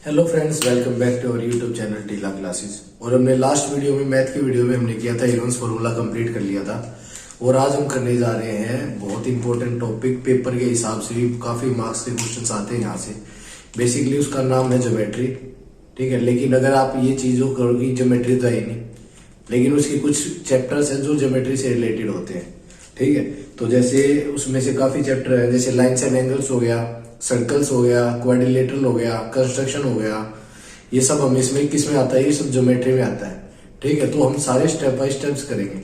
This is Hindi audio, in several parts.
Hello friends, welcome back to our YouTube channel Teela classes. और हमने लास्ट वीडियो में मैथ की वीडियो में हमने किया था इलेवंस फॉर्मूला कंप्लीट कर लिया था। और आज हम करने जा रहे हैं बहुत इंपॉर्टेंट टॉपिक, पेपर के हिसाब से भी काफी मार्क्स के क्वेश्चंस आते हैं यहाँ से। बेसिकली उसका नाम है ज्योमेट्री, ठीक है। लेकिन अगर आप ये चीजों करोगे, ज्योमेट्री तो है नहीं, लेकिन उसके कुछ चैप्टर्स हैं जो ज्योमेट्री से रिलेटेड होते हैं, ठीक है। तो जैसे उसमें से काफी चैप्टर है, जैसे लाइन्स एंड एंगल्स हो गया, सर्कल्स हो गया, क्वाड्रिलेटरल हो गया, कंस्ट्रक्शन हो गया, ये सब हमें इसमें किस में आता है, ये सब ज्योमेट्री में आता है, ठीक है। तो हम सारे स्टेप बाय स्टेप्स करेंगे,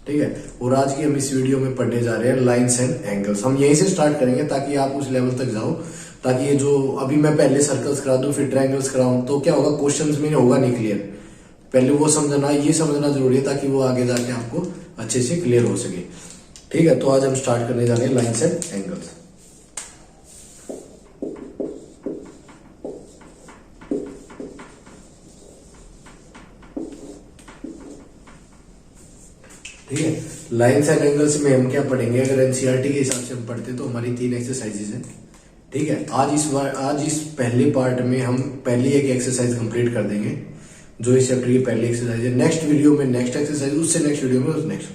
ठीक है। और आज की हम इस वीडियो में पढ़ने जा रहे हैं लाइन्स एंड एंगल्स। हम यहीं से स्टार्ट करेंगे ताकि आप उस लेवल तक जाओ, ताकि ये जो अभी मैं पहले सर्कल्स करा दूं फिर ट्रायंगल्स कराऊं तो क्या होगा, क्वेश्चंस में होगा नहीं क्लियर। पहले वो समझना, ये समझना जरूरी है ताकि वो आगे जाके आपको अच्छे से क्लियर हो सके, ठीक है। तो आज हम स्टार्ट करने जा रहे हैं लाइन्स एंड एंगल्स। ठीक है, लाइन्स एंड एंगल्स में हम क्या पढ़ेंगे, अगर एनसीईआरटी के हिसाब से हम पढ़ते तो हमारी 3 एक्सरसाइजेज हैं, ठीक है। आज इस पहले पार्ट में हम पहली एक एक्सरसाइज कंप्लीट कर देंगे जो इस चैप्टर की पहली एक्सरसाइज है। नेक्स्ट वीडियो में नेक्स्ट एक्सरसाइज, उससे नेक्स्ट वीडियो में नेक्स्ट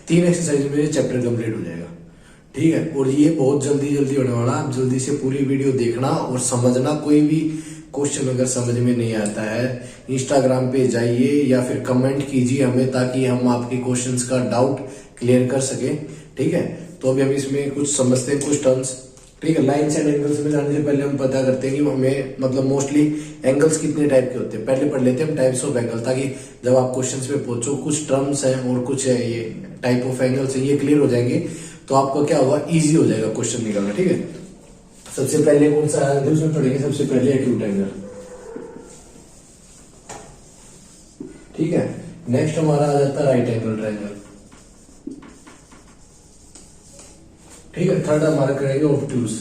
3 एक्सरसाइज में चैप्टर कंप्लीट हो जाएगा, ठीक है। और ये बहुत जल्दी होने वाला, आप जल्दी से पूरी वीडियो देखना और समझना। कोई भी क्वेश्चन अगर समझ में नहीं आता है, इंस्टाग्राम पे जाइए या फिर कमेंट कीजिए हमें, ताकि हम आपके क्वेश्चंस का डाउट क्लियर कर सके, ठीक है। तो अभी हम इसमें कुछ समझते हैं, कुछ टर्म्स, ठीक है। लाइन्स एंड एंगल्स में जाने से पहले हम पता करते हैं कि हमें मतलब मोस्टली एंगल्स कितने टाइप के होते हैं। पहले पढ़ लेते हैं हम टाइप्स ऑफ एंगल, ताकि जब आप क्वेश्चंस पे पहुंचो कुछ टर्म्स हैं और कुछ है ये टाइप ऑफ एंगल्स है, ये क्लियर हो जाएंगे तो आपको क्या होगा, इजी हो जाएगा क्वेश्चन निकालना, ठीक है। सबसे पहले कौन सा एंगल में पढ़ेंगे, सबसे पहले एक्यूट एंगल, ठीक है। नेक्स्ट हमारा आ जाता है राइट एंगल ट्रायंगल, ठीक है। थर्ड हमारा करेंगे ऑब्ट्यूज।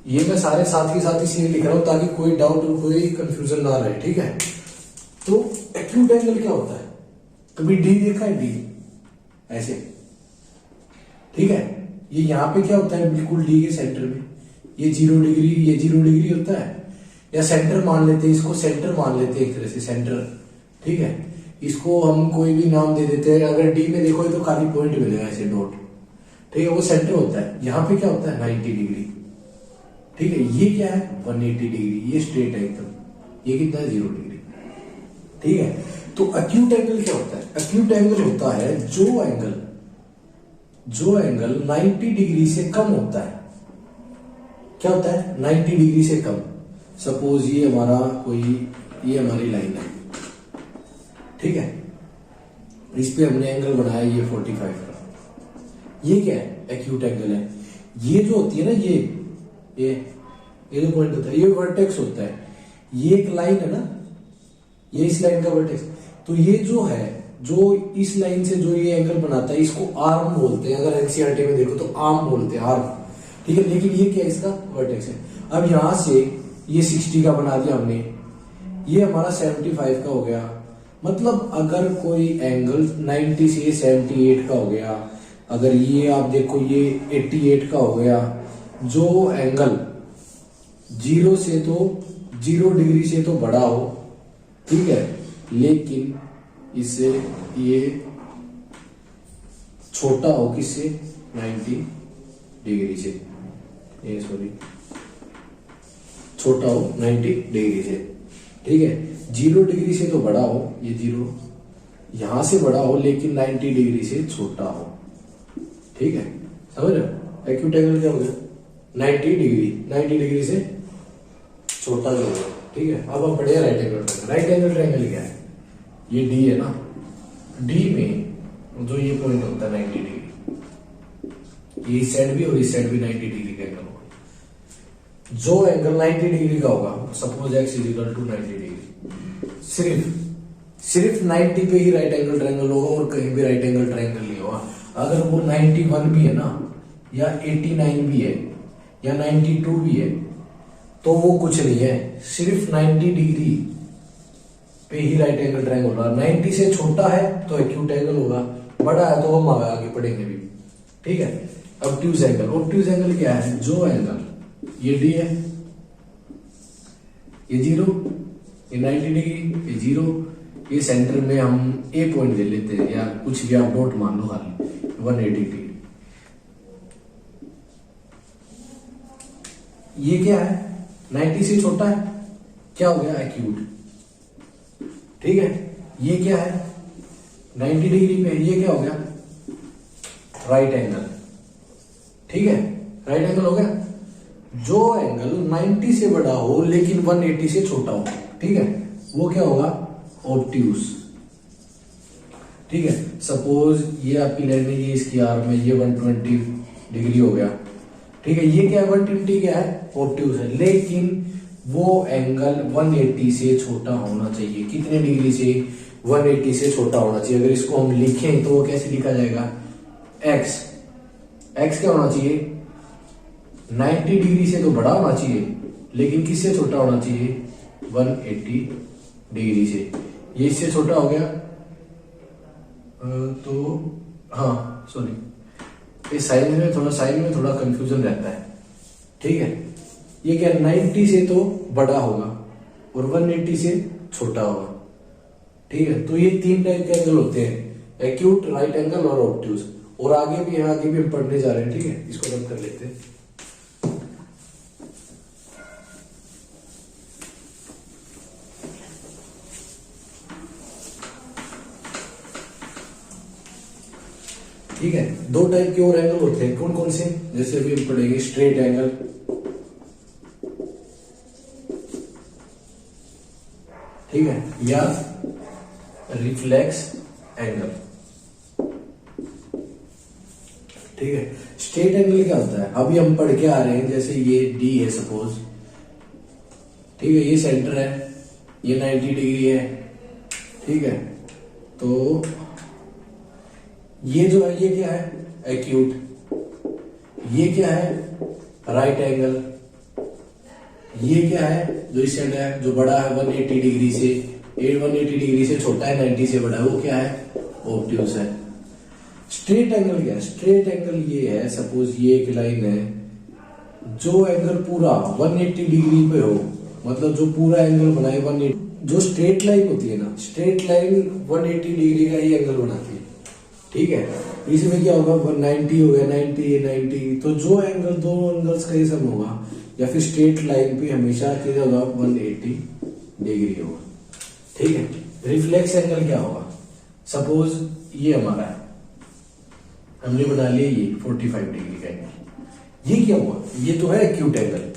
ये मैं सारे साथ के साथ इसलिए लिख रहा हूं ताकि कोई डाउट और कोई कंफ्यूजन ना रहे, ठीक है। तो एक्यूट एंगल क्या होता है, कभी डी देखा है, डी ऐसे, ठीक है। ये यहां पे क्या होता है, बिल्कुल डी के सेंटर में ये 0 डिग्री, ये 0 डिग्री होता है, या सेंटर मान लेते हैं, इसको सेंटर मान लेते हैं एक तरह से, सेंटर, ठीक है। इसको हम कोई भी नाम दे देते हैं। अगर डी में देखो तो खाली पॉइंट मिलेगा ऐसे डॉट, ठीक है, वो सेंटर होता है। यहाँ पे क्या होता है 90 डिग्री, ठीक है। ये क्या है 180 डिग्री, ये स्ट्रेट है एकदम, ये कितना है 0 डिग्री, ठीक है। तो एक्यूट एंगल क्या होता है, एक्यूट एंगल होता है जो एंगल 90 डिग्री से कम होता है। क्या होता है 90 डिग्री से कम। सपोज ये हमारी लाइन है, ठीक है। इस पे हमने एंगल बनाया ये 45 का, ये क्या है एक्यूट एंगल है। ये जो होती है ना, ये जो पॉइंट होता है, ये वर्टेक्स होता है। ये एक लाइन है ना, ये इस लाइन का वर्टेक्स। तो ये जो है, जो इस लाइन से जो ये एंगल बनाता है, इसको आर्म बोलते हैं। अगर एनसीईआरटी में देखो तो आर्म बोलते हैं, आर्म, ठीक है। लेकिन ये क्या, इसका वर्टेक्स है। अब यहां से ये 60 का बना दिया हमने, ये हमारा 75 का हो गया। मतलब अगर कोई एंगल 90 से 78 का हो गया, अगर ये आप देखो ये 88 का हो गया, जो एंगल 0 डिग्री से तो बड़ा हो, ठीक है, लेकिन इससे ये छोटा हो, किससे 90 डिग्री से, ये सॉरी छोटा हो 90 डिग्री से, ठीक है। 0 डिग्री से तो बड़ा हो, ये 0 यहां से बड़ा हो, लेकिन 90 डिग्री से छोटा हो, ठीक है। समझ रहे हो एक्यूट एंगल क्या हो गया, 90 डिग्री से छोटा जो होगा, ठीक है। अब हम पढ़े right angle triangle. Right angle triangle क्या है, ये डी है ना, डी में जो ये पॉइंट होता है 90 डिग्री, ये साइड भी और इस साइड भी 90 डिग्री का एंगल होगा। जो एंगल 90 डिग्री का होगा, suppose x equal to 90 degree, सिर्फ 90 पे ही राइट एंगल ट्रायंगल होगा और कहीं भी राइट एंगल ट्रायंगल नहीं होगा। अगर वो 91 भी है ना, या 89 भी है, या 92 भी है, तो वो कुछ नहीं है, सिर्फ 90 डिग्री पे ही राइट एंगल ट्रायंगल होगा। 90 से छोटा है तो एक्यूट एंगल होगा, बड़ा है तो हम आगे पढ़ेंगे भी, ठीक है। ऑब्ट्यूज एंगल, ऑब्ट्यूज एंगल क्या है? जो एंगल ये डी है, ये 0, ये 90 डिग्री, ये 0, ये सेंटर में हम ए पॉइंट ले लेते हैं या कुछ भी आप डॉट मान लो खाली 180 डिग्री। ये क्या है? 90 से छोटा है, क्या हो गया? एक्यूट। ठीक है, ये क्या है? 90 डिग्री पे, ये क्या हो गया? Right angle. ठीक है, राइट एंगल हो गया। जो एंगल 90 से बड़ा हो लेकिन 180 से छोटा हो, ठीक है, वो क्या होगा? ऑब्ट्यूज। ठीक है, सपोज ये आपकी लाइन है, ये इसकी आर्म है, ये 120 डिग्री हो गया। ठीक है, ये क्या है? 120 क्या है? ऑब्ट्यूज है, लेकिन वो एंगल 180 से छोटा होना चाहिए। कितने डिग्री से? 180 से छोटा होना चाहिए। अगर इसको हम लिखें तो वो कैसे लिखा जाएगा? एक्स। एक्स क्या होना चाहिए? 90 डिग्री से तो बड़ा होना चाहिए, लेकिन किससे छोटा होना चाहिए? 180 डिग्री से। ये इससे छोटा हो गया तो हाँ सॉरी, इस साइन में थोड़ा कंफ्यूजन रहता है। ठीक है, ये क्या? 90 से तो बड़ा होगा और 180 से छोटा होगा। ठीक है, तो ये 3 टाइप के एंगल होते हैं, एक्यूट, राइट एंगल और ऑब्ट्यूज। और आगे भी हम पढ़ने जा रहे हैं। ठीक है, इसको रब कर लेते हैं। ठीक है, 2 टाइप के और एंगल होते हैं। कौन कौन से? जैसे अभी हम पढ़ेंगे स्ट्रेट एंगल, ठीक है, या रिफ्लेक्स एंगल। ठीक है, स्ट्रेट एंगल क्या होता है? अभी हम पढ़ के आ रहे हैं, जैसे ये डी है सपोज, ठीक है, ये सेंटर है, ये 90 डिग्री है। ठीक है, तो ये जो है ये क्या है? एक्यूट। ये क्या है? Right angle. ये क्या है? जो इस साइड है, जो बड़ा है 180 डिग्री से, 180 डिग्री से छोटा है, 90 से बड़ा है, वो क्या है? ऑब्ट्यूज है। स्ट्रेट एंगल क्या है? स्ट्रेट एंगल ये है, सपोज ये एक लाइन है, जो एंगल पूरा 180 डिग्री पे हो, मतलब जो पूरा एंगल बनाए 180, जो स्ट्रेट लाइन होती है ना, स्ट्रेट लाइन 180 डिग्री का ही एंगल बनाती है। ठीक है, इसमें क्या होगा? 90 हो गया, 90, तो जो एंगल, दोनों एंगल्स का ही सम होगा, या फिर स्ट्रेट लाइन पे हमेशा क्या होगा? 180 डिग्री होगा। ठीक है, रिफ्लेक्स एंगल क्या होगा? सपोज ये हमारा है, हमने बना लिया ये 45 डिग्री का एंगल। ये क्या हुआ? ये तो है एक्यूट एंगल।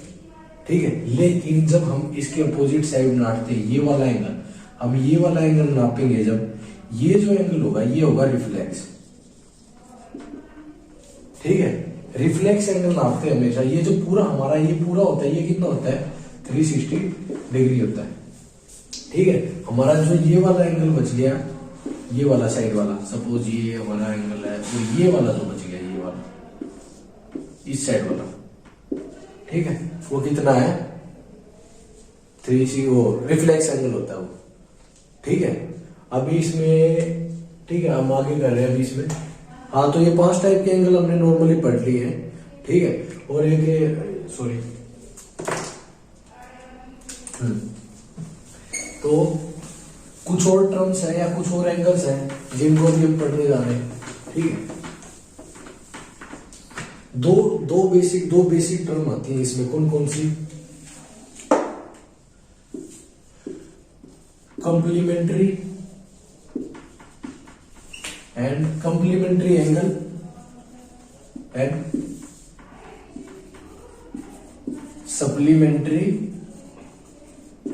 ठीक है, लेकिन जब हम इसके अपोजिट साइड नापते हैं, ये वाला एंगल, हम ये वाला एंगल नापेंगे, जब ये जो एंगल होगा ये होगा रिफ्लेक्स। ठीक है, रिफ्लेक्स एंगल नापते हैं हमेशा। ये जो पूरा हमारा ये पूरा होता है, ये कितना होता है? 360 डिग्री होता है। ठीक है, हमारा जो ये वाला एंगल बच गया, ये वाला साइड वाला, सपोज ये हमारा एंगल है, तो ये वाला जो बच गया, ये वाला इस साइड वाला, ठीक है, वो कितना है? 360, वो रिफ्लेक्स एंगल होता है वो। ठीक है, अभी इसमें, ठीक है, हम आगे कर रहे हैं अभी इसमें। हाँ, तो ये 5 टाइप के एंगल हमने नॉर्मली पढ़ लिए हैं। ठीक है, और एक सॉरी, तो कुछ और टर्म्स हैं या कुछ और एंगल्स हैं जिनको भी हम पढ़ने जा रहे हैं। ठीक है, दो बेसिक टर्म आती है इसमें। कौन कौन सी? Complementary and complementary angle and supplementary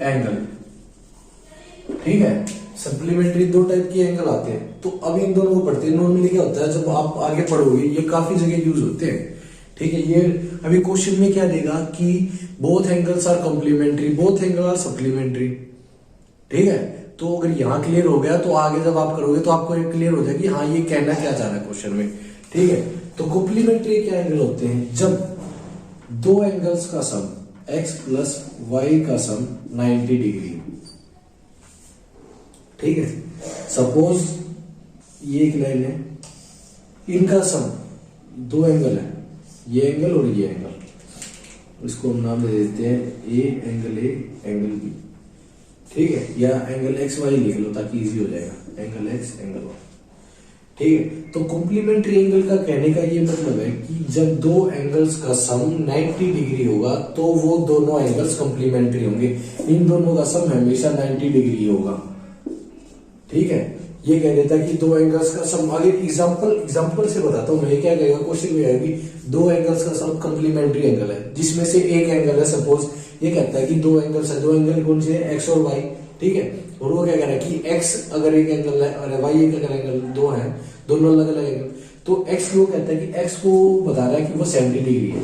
angle. ठीक है, सप्लीमेंट्री 2 टाइप के एंगल आते हैं। तो अब इन दोनों को पढ़ते हैं। नॉर्मली क्या होता है, जब आप आगे पढ़ोगे, ये काफी जगह यूज होते हैं। ठीक है, ये अभी क्वेश्चन में क्या देगा कि both angles are complementary, both angle are supplementary. ठीक है, तो अगर यहां क्लियर हो गया तो आगे जब आप करोगे तो आपको एक क्लियर हो जाएगा कि हाँ ये कहना क्या चाह रहा है क्वेश्चन में। ठीक है, तो कॉम्प्लीमेंट्री क्या एंगल होते हैं? जब 2 एंगल्स का सम x प्लस वाई का सम 90 डिग्री। ठीक है, सपोज ये एक लाइन है, इनका सम दो एंगल है, ये एंगल और ये एंगल, इसको हम नाम दे देते हैं ए एंगल बी, ठीक है, या एंगल एक्स वाई लिख लो ताकि इजी हो जाएगा, एंगल एक्स एंगल वाई, ठीक है। तो कॉम्प्लीमेंट्री एंगल का कहने का ये मतलब है कि जब दो एंगल्स का सम 90 डिग्री होगा तो वो दोनों एंगल्स कॉम्प्लीमेंट्री होंगे, इन दोनों का सम हमेशा 90 डिग्री होगा, ठीक है। ये कह देता कि दो एंगल्स का सम, आगे एग्जांपल से बताता हूँ मैं क्या कहेगा क्वेश्चन में है कि दो एंगल्स का सम कॉम्प्लीमेंट्री एंगल है, जिसमें से एक एंगल है, सपोज ये कहता है कि दो एंगल्स है, दो एंगल कौन से एक्स और वाई, ठीक है। और वो क्या कह रहा है कि एक्स अगर एक एंगल है और वाई एक अगर एंगल, दो है, दोनों अलग अलग एंगल, तो एक्स को कहता है कि एक्स को बता रहा है कि वो 70 डिग्री है,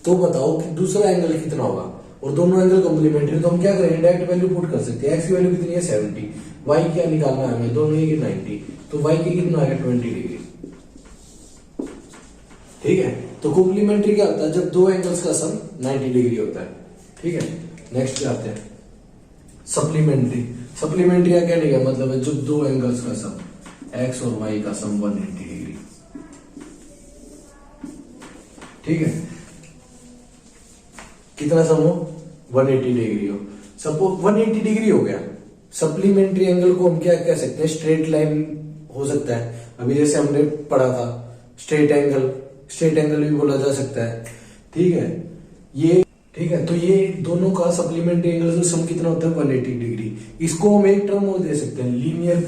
तो बताओ कि दूसरा एंगल कितना होगा, और दोनों एंगल कॉम्प्लीमेंट्री, तो हम क्या करेंगे, डायरेक्ट वैल्यू पुट कर सकते हैं। एक्स की वैल्यू कितनी है 70, वाई क्या निकालना है हमें, दोनों की 90, तो वाई की कितना आएगा 20 डिग्री, ठीक है। तो कॉम्प्लीमेंट्री क्या होता है, जब दो एंगल्स का सम 90 डिग्री होता है, ठीक है। नेक्स्ट आते हैं सप्लीमेंट्री। सप्लीमेंट्री का कहने का मतलब है जब दो एंगल्स का सम एक्स और वाई का सम 180 डिग्री, ठीक है, कितना सम हो 180 डिग्री हो, सपोज 180 डिग्री हो गया। सप्लीमेंट्री एंगल को हम क्या कह सकते हैं, स्ट्रेट लाइन हो सकता है, अभी जैसे हमने पढ़ा था स्ट्रेट एंगल भी बोला जा सकता है, ठीक है। ये ठीक है, तो ये दोनों का सप्लीमेंट्री एंगल का सम कितना होता है 180 डिग्री। इसको हम एक टर्म और दे सकते हैं, लीनियर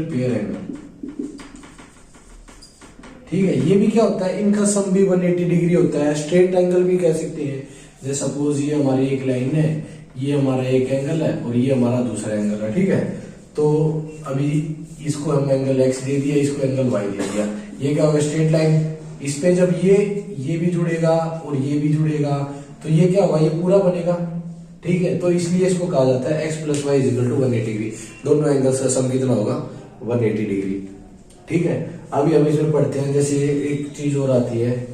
पेयर एंगल, ठीक है। ये भी क्या होता है, इनका सम भी 180 डिग्री होता है। स्ट्रेट एंगल भी कह सकते हैं, जैसे सपोज ये हमारी एक लाइन है, ये हमारा एक एंगल है और ये हमारा दूसरा एंगल है, ठीक है। तो अभी इसको हम एंगल एक्स दे दिया, इसको एंगल वाई दे दिया, ये क्या होगा स्ट्रेट लाइन। इस पे जब ये भी जुड़ेगा और ये भी जुड़ेगा तो ये क्या होगा, ये पूरा बनेगा, ठीक है। तो इसलिए इसको कहा जाता है X plus Y is equal to 180 degree. दोनों एंगल्स का सम कितना होगा 180 डिग्री, ठीक है। अभी हम इसमें पढ़ते हैं, जैसे एक चीज और आती है,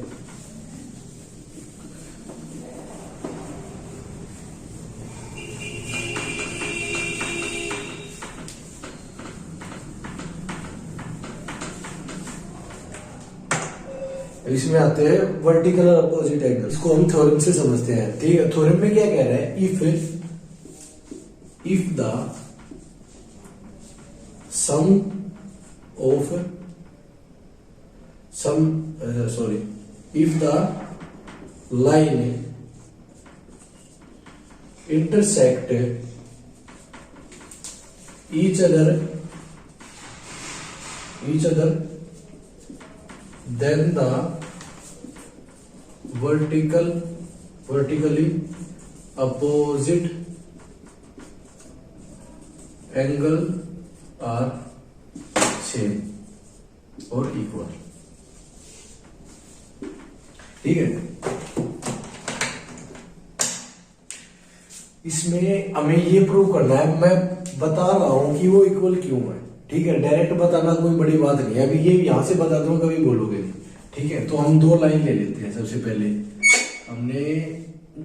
इसमें आते हैं वर्टिकल और अपोजिट एंगल। इसको हम थ्योरम से समझते हैं, ठीक है। थ्योरम में क्या कह रहा है, if the sum of if the line intersect each other then the vertically opposite angle are same or equal, ठीक है। इसमें हमें ये प्रूव करना है, मैं बता रहा हूं कि वो इक्वल क्यों है, ठीक है। डायरेक्ट बताना कोई बड़ी बात नहीं है, अभी ये यहां से बता दूंगा कभी बोलोगे नहीं, ठीक है। तो हम दो लाइन ले लेते हैं। सबसे पहले हमने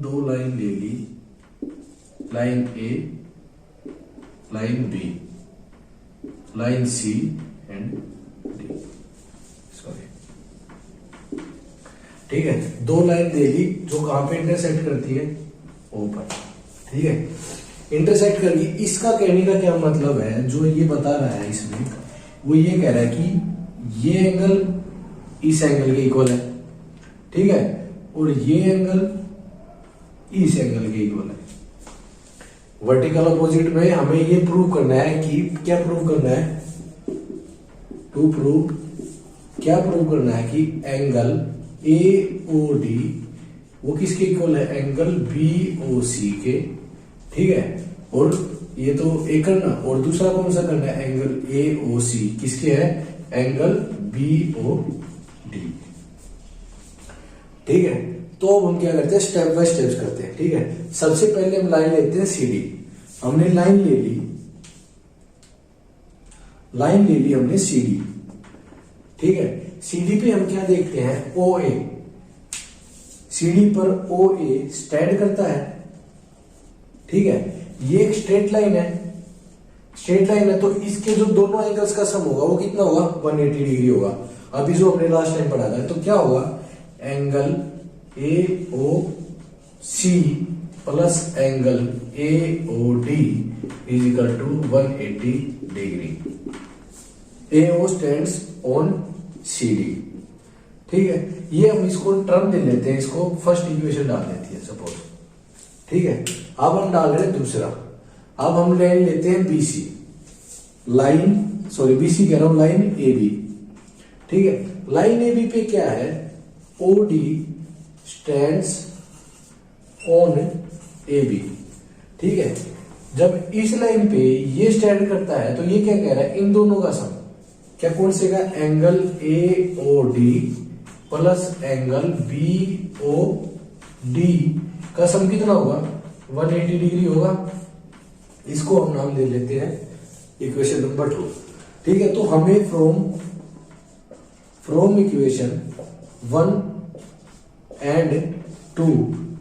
दो लाइन ले ली, line A, line B, line C and D, sorry, ठीक है। दो लाइन दे ली जो कहां पे इंटरसेक्ट करती है, ऊपर, ठीक है, इंटरसेक्ट कर ली। इसका कहने का क्या मतलब है, जो ये बता रहा है इसमें, वो ये कह रहा है कि ये एंगल इस एंगल के इक्वल है, ठीक है, और ये एंगल इस एंगल के इक्वल है। वर्टिकल अपोजिट में हमें ये प्रूव करना है कि क्या प्रूव करना है, क्या प्रूव करना है कि एंगल AOD वो किसके इक्वल है, एंगल BOC के, ठीक है। और ये तो एक करना, और दूसरा कौन सा करना है, एंगल AOC किसके है, एंगल BOD, ठीक है। तो अब हम क्या करते हैं, स्टेप बाय स्टेप्स करते हैं, ठीक है। सबसे पहले हम लाइन लेते हैं CD। हमने लाइन ले ली हमने CD, ठीक है। CD पे हम क्या देखते हैं, OA, CD पर OA स्टैंड करता है, ठीक है। ये एक स्ट्रेट लाइन है, स्ट्रेट लाइन है तो इसके जो दोनों एंगल्स का सम होगा वो कितना होगा, 180 डिग्री होगा। अभी जो हमने लास्ट टाइम पढ़ा था, तो क्या होगा, angle A O C plus angle A O D is equal to 180 degree. A O stands on C D. ठीक है, ये हम इसको टर्म ले लेते हैं, इसको फर्स्ट इक्वेशन डाल देती है सपोज। ठीक है, अब हम डाल रहे हैं दूसरा। अब हम लाइन लेते हैं बीसी, लाइन सॉरी बीसी कह रहा हूं, लाइन ए बी। ठीक है, लाइन ए बी पे क्या है, O D stands on A B. ठीक है, जब इस लाइन पे ये स्टैंड करता है तो ये क्या कह रहा है, इन दोनों का सम क्या कौन से का, angle A O D plus angle B O D का सम कितना होगा, 180 डिग्री होगा। इसको हम नाम दे लेते हैं इक्वेशन नंबर 2। ठीक है, तो हमें फ्रॉम इक्वेशन 1 एंड 2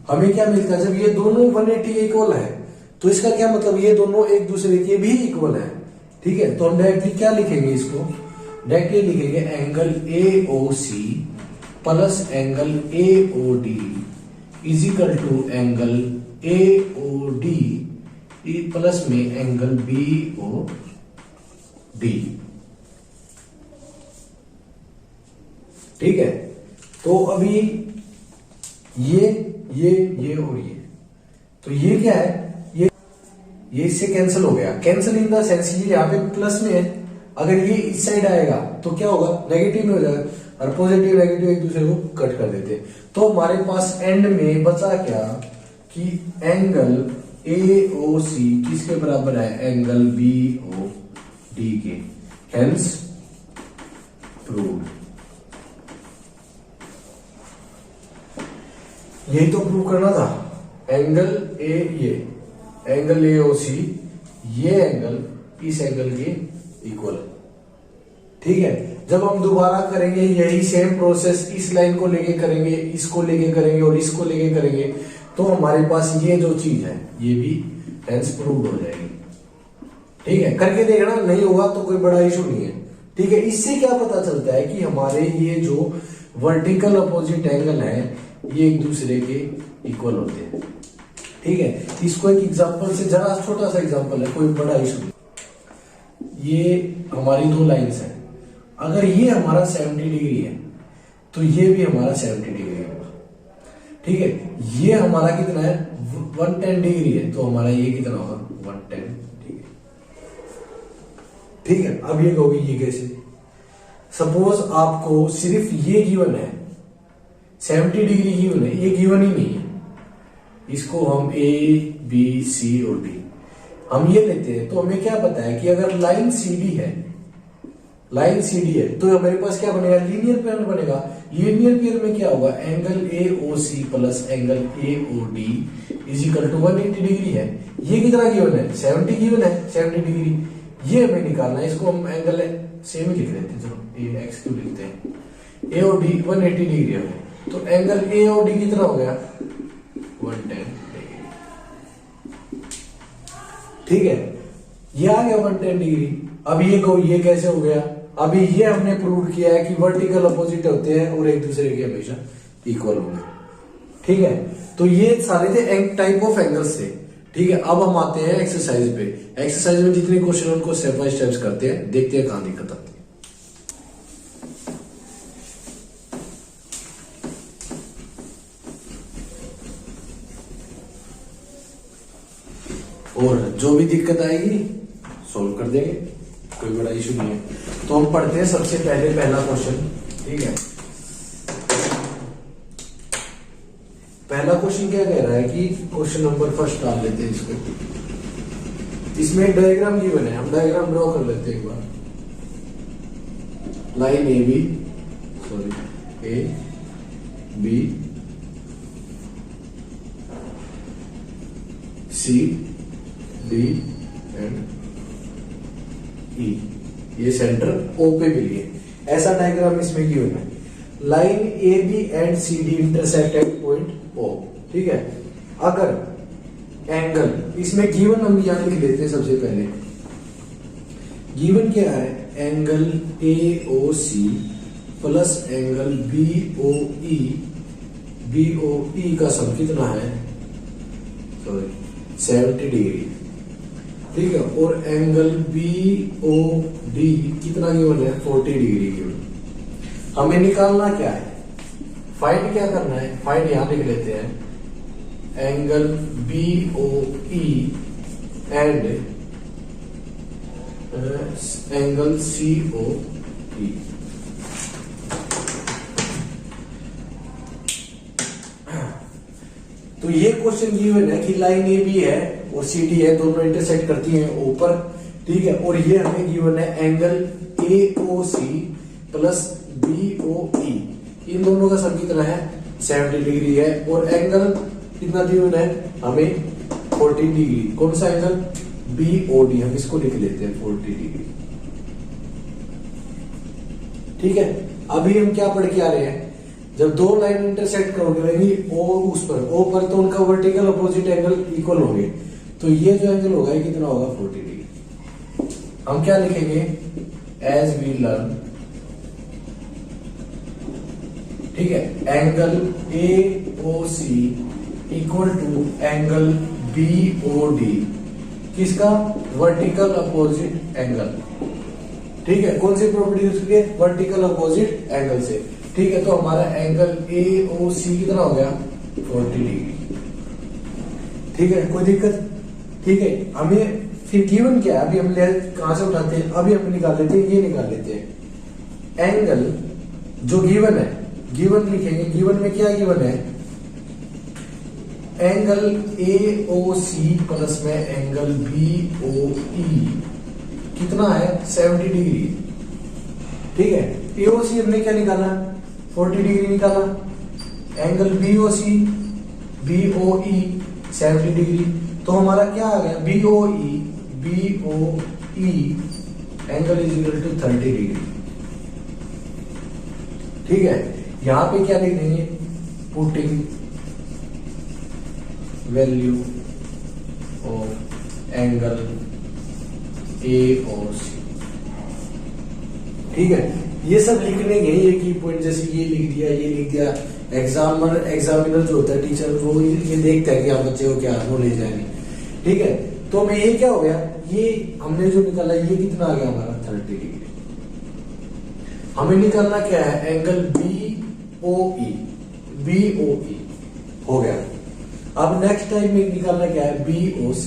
हमें क्या मिलता है, जब ये दोनों 180 इक्वल है तो इसका क्या मतलब, ये दोनों एक दूसरे के भी इक्वल है। ठीक है, तो हम डायरेक्टली क्या लिखेंगे, इसको डायरेक्टली लिखेंगे angle A O C plus angle A O D is equal to angle A O D plus में एंगल बी ओ डी। ठीक है, तो अभी ये और ये, तो ये क्या है, ये इससे कैंसिल हो गया। कैंसिल इन द सेंस ये यहाँ पे प्लस में है, अगर ये इस साइड आएगा तो क्या होगा, नेगेटिव में हो जाएगा, और पॉजिटिव नेगेटिव एक दूसरे को कट कर देते। तो हमारे पास एंड में बचा क्या कि एंगल ए ओ सी किसके बराबर है, एंगल बी ओ डी के। Hence proved. यही तो प्रूव करना था, एंगल ये एंगल ए ओ सी, ये एंगल इस एंगल के इक्वल। ठीक है, जब हम दोबारा करेंगे यही सेम प्रोसेस, इस लाइन को लेके करेंगे, इसको लेके करेंगे और इसको लेके करेंगे, तो हमारे पास ये जो चीज है ये भी हेंस प्रूव्ड हो जाएगी। ठीक है, करके देखना, नहीं होगा तो कोई बड़ा इशू नहीं है। ठीक है, इससे क्या पता चलता है कि हमारे ये जो वर्टिकल अपोजिट एंगल है ये एक दूसरे के इक्वल होते हैं। ठीक है, इसको एक एग्जांपल से, जरा छोटा सा एग्जांपल है, कोई बड़ा इशू नहीं। ये हमारी दो लाइंस हैं, अगर ये हमारा 70 डिग्री है तो ये भी हमारा 70 डिग्री होगा। ठीक है, ये हमारा कितना है, 110 डिग्री है, तो हमारा ये कितना होगा, 110 डिग्री। ठीक है, अब ये कहोगे ये कैसे, सपोज आपको सिर्फ ये गिवन है, 70 डिग्री गिवन है, ये गिवन ही नहीं है। इसको हम ए बी सी और डी हम ये लेते हैं, तो हमें क्या पता है कि अगर लाइन सी डी है, लाइन सी डी है, तो हमारे पास क्या बनेगा, लीनियर पेयर बनेगा। लीनियर पेयर में क्या होगा, angle A O C plus angle A O D is equal to 180 degree है। ये कितना गिवन है, 70 गिवन है, 70 डिग्री ये हमें निकालना है। इसको हम एंगल सेम ही लिख लेते हैं, चलो ए एक्स क्यू लिखते हैं, ए ओ डी 180 डिग्री है, तो एंगल ए ओ डी कितना हो गया, 110 डिग्री। ठीक है, ये आ गया 110 डिग्री। अब ये कहो ये कैसे हो गया, अभी ये हमने प्रूव किया है कि वर्टिकल अपोजिट होते हैं और एक दूसरे के हमेशा इक्वल होंगे। ठीक है, तो ये सारे थे टाइप ऑफ एंगल्स थे। ठीक है, अब हम आते हैं एक्सरसाइज पे। एक्सरसाइज में जितने क्वेश्चन उनको स्टेप बाय स्टेप करते हैं, देखते हैं कहां दिक्कत आती है। और जो भी दिक्कत आएगी सॉल्व कर देंगे, कोई बड़ा इशू नहीं है। तो हम पढ़ते हैं सबसे पहले पहला क्वेश्चन। ठीक है, पहला क्वेश्चन क्या कह रहा है कि क्वेश्चन नंबर फर्स्ट डाल लेते हैं इसको। इसमें एक डायग्राम गिवन है, हम डायग्राम ड्रॉ कर लेते हैं एक बार। Line A B C D and E, ये सेंटर ओ पे मिली है, ऐसा डायग्राम इसमें गिवन है। Line A B and C D intersect at point O. ठीक है, अगर एंगल इसमें गिवन हम यहां लिख लेते हैं सबसे पहले, गिवन क्या है, angle AOC plus angle BOE का सम कितना है, सॉरी 70 डिग्री, ठीक है। और एंगल BOD कितना गिवन है, 40 डिग्री गिवन। हमें निकालना क्या है, फाइंड क्या करना है, फाइंड यहां लिख लेते हैं, angle BOE and angle COE। तो ये क्वेश्चन गिवन है कि लाइन AB है और CD है, दोनों इंटरसेक्ट करती हैं ऊपर, ठीक है। और ये हमें गिवन है एंगल AOC प्लस BOE, इन दोनों का सम कितना है, 70 डिग्री है। और एंगल कितना गिवन है हमें, 40 डिग्री। कौन सा एंगल, BOD, हम इसको लिख लेते हैं 40 डिग्री, ठीक है। अभी हम क्या पढ़ के आ रहे हैं, जब दो लाइन इंटरसेक्ट करोगे ओ उस पर, ओ पर, तो उनका वर्टिकल अपोजिट एंगल इक्वल होंगे, तो ये जो एंगल होगा ये कितना होगा, 40 डिग्री। हम क्या लिखेंगे, एज वी लर्न, ठीक है, angle AOC equal to angle BOD, किसका, वर्टिकल अपोजिट एंगल, ठीक है। कौन सी प्रॉपर्टी यूज करके, वर्टिकल अपोजिट एंगल से, ठीक है। तो हमारा एंगल AOC कितना हो गया, 40 डिग्री, ठीक है। कोई दिक्कत, ठीक है। हमें फिर गिवन क्या है, अभी हम कहां से उठाते हैं, अभी हम निकाल लेते हैं, ये निकाल लेते हैं एंगल जो गिवन है, गिवन लिखेंगे, गिवन में क्या गिवन है, एंगल AOC प्लस में एंगल BOE कितना है, 70 डिग्री, ठीक है। AOC हमने क्या निकाला, 40 डिग्री निकाला, एंगल BOE 70 डिग्री, तो हमारा क्या आ गया, BOE angle is equal to 30 degree, ठीक है। यहां पे क्या लिख देंगे, putting value of angle AOC, ठीक है। ये सब लिखने के ये की पॉइंट, जैसे ये लिख दिया, ये लिख दिया, एग्जामिनर जो होता है टीचर, वो ये देखता है कि आप बच्चे को क्या नॉलेज है, ठीक है। तो हमें ये क्या हो गया, ये हमने जो निकाला ये कितना आ गया हमारा, 30 डिग्री। हमें निकालना क्या है, एंगल BOE हो गया। अब नेक्स्ट टाइम में निकालना क्या है, BOC,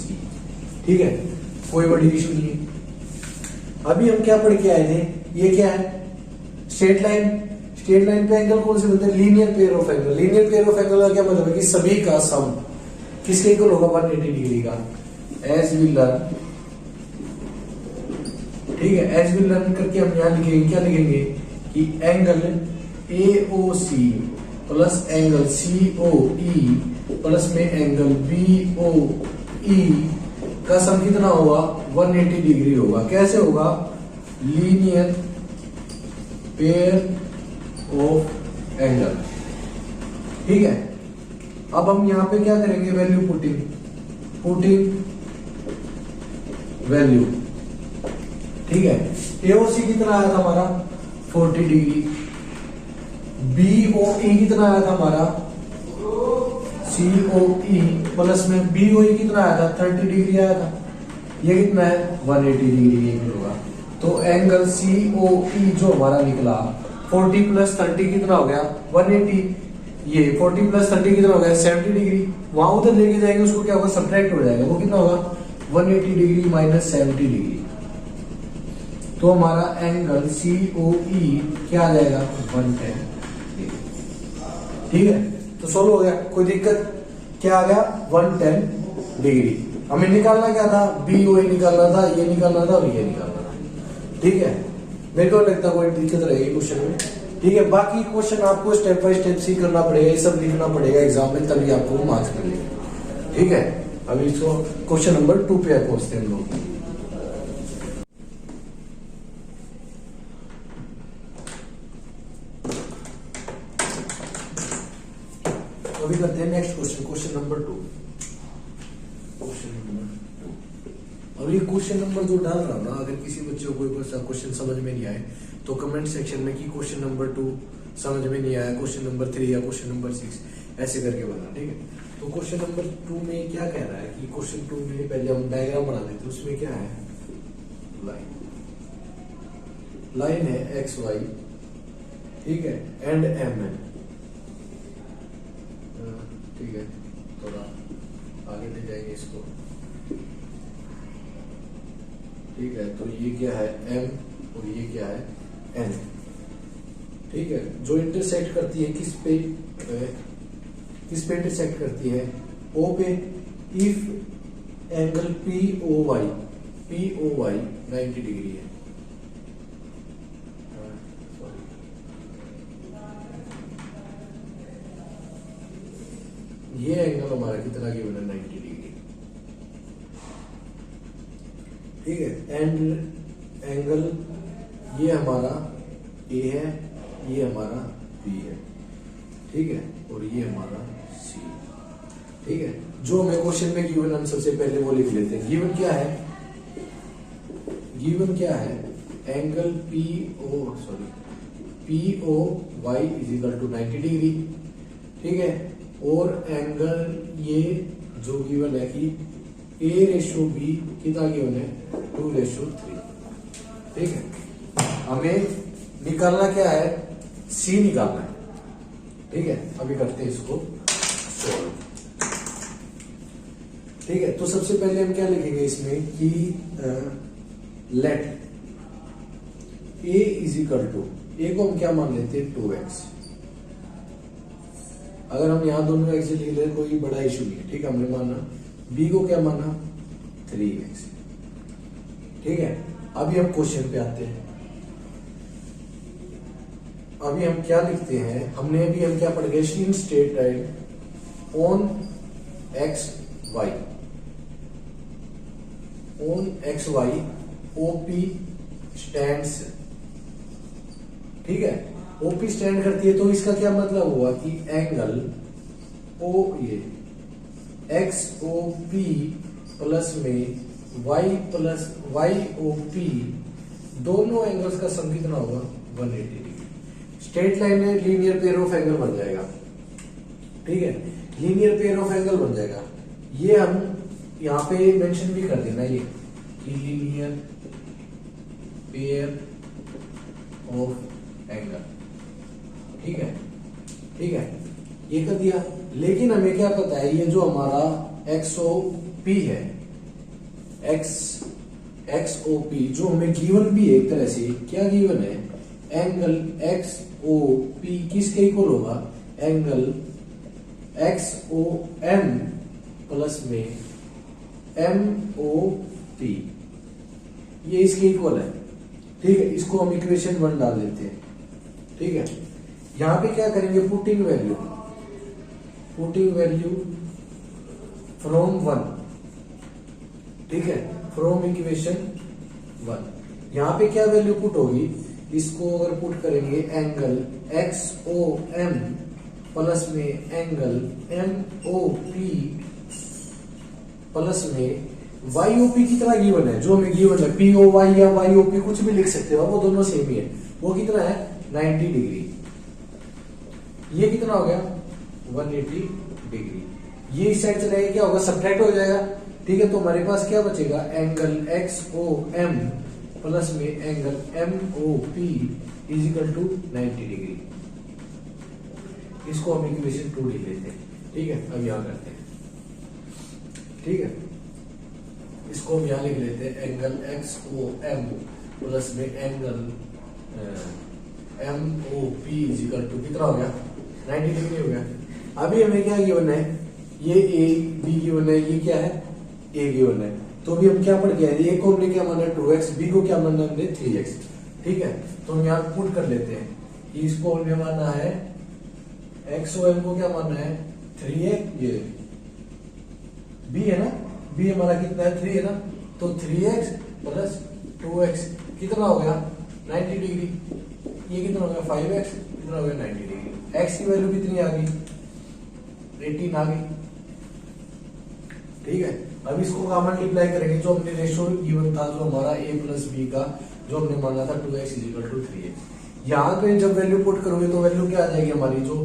ठीक है। कोई बड़ी इशू नहीं है। अभी हम क्या पढ़ के आए थे, ये क्या है, स्ट्रेट लाइन। स्ट्रेट लाइन पे एंगल कौन से बनते हैं, linear pair of angle. Linear pair of angle का क्या मतलब है कि सभी का सम किसके इक्वल होगा, 180 डिग्री का। एज वी लर्न, ठीक है, एज वी लर्न करके हम यहां लिखेंगे, क्या लिखेंगे कि angle AOC plus angle COE plus में एंगल BOE का सम कितना होगा, 180 डिग्री होगा। कैसे होगा, लीनियर पेयर ऑफ एंगल, ठीक है। अब हम यहां पे क्या करेंगे, वैल्यू पुटिंग वैल्यू, ठीक है। AOC कितना आया था हमारा, 40 डिग्री। BOE कितना आया था हमारा, COE प्लस में BOE कितना आया था, 30 डिग्री आया था। ये कितना है, 180 डिग्री ये होगा। तो एंगल COE जो हमारा निकला, 40 प्लस 30 कितना हो गया, 180। ये 40 प्लस 30 कितना हो गया, 70 डिग्री। वहां उधर लेके जाएंगे, उसको क्या होगा, सब्ट्रैक्ट हो जाएगा। वो कितना होगा, 180 डिग्री माइनस 70 डिग्री। तो हमारा एंगल COE क्या आ जाएगा, 110, ठीक है। तो सोल्व हो गया, कोई दिक्कत, क्या आ गया, 110 डिग्री। हमें निकालना क्या था, BOE निकालना था, ये निकालना था और ये निकालना था, ठीक है। मेरे को लगता कोई दिक्कत रहेगी क्वेश्चन में, ठीक है। बाकी क्वेश्चन आपको स्टेप बाय स्टेप सी करना पड़ेगा, ये सब लिखना पड़ेगा एग्जाम में, तभी आपको मार्क्स मिलेंगे, ठीक है। अभी इसको क्वेश्चन नंबर 2 पे पहुंचते हैं हम लोग। अभी करते हैं नेक्स्ट क्वेश्चन, क्वेश्चन नंबर 2। और और ये क्वेश्चन नंबर जो डाल रहा हूँ ना, अगर किसी बच्चे को कोई क्वेश्चन समझ में नहीं आए तो कमेंट सेक्शन में कि क्वेश्चन नंबर 2 समझ में नहीं आया, क्वेश्चन नंबर 3 या क्वेश्चन नंबर 6 ऐसे करके बना, ठीक है। तो क्वेश्चन नंबर 2 में क्या कह रहा है कि क्वेश्चन 2 में पहले हम डायग्राम बना देते हैं। उसमें क्या है, लाइन है एक्स वाई, ठीक है, एंड एम है, ठीक है। थोड़ा आगे ले जाएंगे इसको, ठीक है। तो ये क्या है m और ये क्या है n, ठीक है। जो इंटरसेक्ट करती है किस पे इंटरसेक्ट करती है, O पे। इफ एंगल POY 90 डिग्री है, ये एंगल हमारा कितना गिवन है 90 डिग्री, ठीक है। एंड एंगल ये हमारा A है, ये हमारा B है, ठीक है, और ये हमारा C, ठीक है। जो हमें क्वेश्चन में गिवन, हम सबसे पहले वो लिख लेते हैं। गिवन क्या है, angle POY is equal to 90 degree, ठीक है। और एंगल ये जो गिवन है कि A/B कितना गिवन है 2/3, ठीक है। हमें निकालना क्या है, C निकालना है, ठीक है। अभी करते हैं इसको सॉल्व, ठीक है। तो सबसे पहले हम क्या लिखेंगे इसमें कि let A is equal to, A को हम क्या मान लेते हैं 2x। अगर हम यहां दोनों x लिख ले कोई बड़ा इशू नहीं है, ठीक है। हमने माना B को क्या माना 3x, ठीक है। अभी हम क्वेश्चन पे आते हैं। अभी हम क्या लिखते हैं, हम क्या पढ़ गए, in straight line on X Y OP stands, ठीक है। OP स्टैंड करती है, तो इसका क्या मतलब हुआ कि एंगल O ये XOP प्लस में YOP दोनों एंगल्स का सम कितना होगा 180 डिग्री। स्ट्रेट लाइन में लीनियर पेयर ऑफ एंगल बन जाएगा, ठीक है। लीनियर पेयर ऑफ एंगल बन जाएगा। ये हम यहाँ पे मेंशन भी कर देना, ये कि लीनियर पेयर ऑफ एंगल, ठीक है, ठीक है। ये कर दिया। लेकिन हमें क्या पता है, ये जो हमारा XOP है, XOP जो हमें गिवन भी है एक तरह से, क्या गिवन है, एंगल XOP किसके इक्वल होगा, एंगल XOM प्लस में MOP, ये इसके इक्वल है, ठीक है। इसको हम इक्वेशन 1 डाल देते हैं, ठीक है। यहां पे क्या करेंगे, पुटिंग वैल्यू फ्रॉम 1, ठीक है, फ्रॉम इक्वेशन 1। यहां पे क्या वैल्यू पुट होगी, इसको अगर पुट करेंगे एंगल XOM प्लस में एंगल MOP प्लस में YOP कितना गिवन है, जो हमें गिवन है POY या YOP कुछ भी लिख सकते हो, वो दोनों सेम ही है। वो कितना है 90 डिग्री। ये कितना हो गया 180 डिग्री। ये इस साइड चलेगा, क्या होगा सब्ट्रैक्ट हो जाएगा, ठीक है। तो हमारे पास क्या बचेगा, एंगल XOM प्लस में angle MOP is equal to 90 degree. इसको हम इक्वेशन 2 लिख लेते हैं, ठीक है। अब यहां करते हैं, ठीक है। इसको हम यहां लिख लेते हैं, एंगल XOM प्लस में angle MOP is equal to कितना हो गया 90 डिग्री हो गया। अभी हमें क्या गिवन है, ये AB गिवन है, ये क्या है A गिवन है। तो अभी हम क्या पढ़ गए, A को हमने क्या माना 2x, B को क्या माना हमने 3x, ठीक है। तो हम यहाँ पुट कर लेते हैं कि इसको हमने माना है XOM को क्या माना है 3x, ये B है ना, B हमारा कितना है 3 है ना, तो 3x प्लस 2x कितना हो गया 90 डिग्री। ये कितना हो गया 5x, कितना हो गया 90 डिग्री। x की वैल्यू कितनी आ गई 18 आ गई, ठीक है। अब इसको का मल्टीप्लाई करेंगे, जो हमने रेशियो गिवन था जो हमारा a प्लस बी का, जो हमने माना था 2x इजिकल टू 3x। यहाँ पे जब वैल्यू पुट करोगे तो वैल्यू क्या आ जाएगी हमारी, जो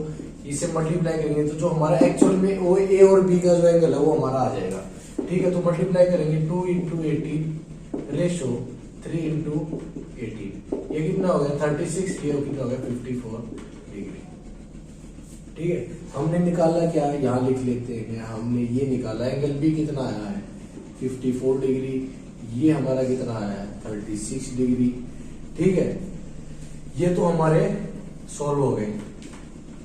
इसे मल्टीप्लाई करेंगे तो जो हमारा एक्चुअल में वो a और b का जो एंगल है वो हमारा आ जाएगा। ठीक है, तो मल्टीप्लाई करेंगे 2 इंटू 18 रेशो 3 इंटू 18, ये कितना हो गया 36, ये कितना हो गया 54 डिग्री। ठीक है, हमने निकाला क्या, यहाँ लिख लेते हैं, हमने ये निकाला एंगल बी कितना आया है 54 डिग्री, ये हमारा कितना आया है 36 डिग्री। ठीक है, ये तो हमारे सॉल्व हो गए।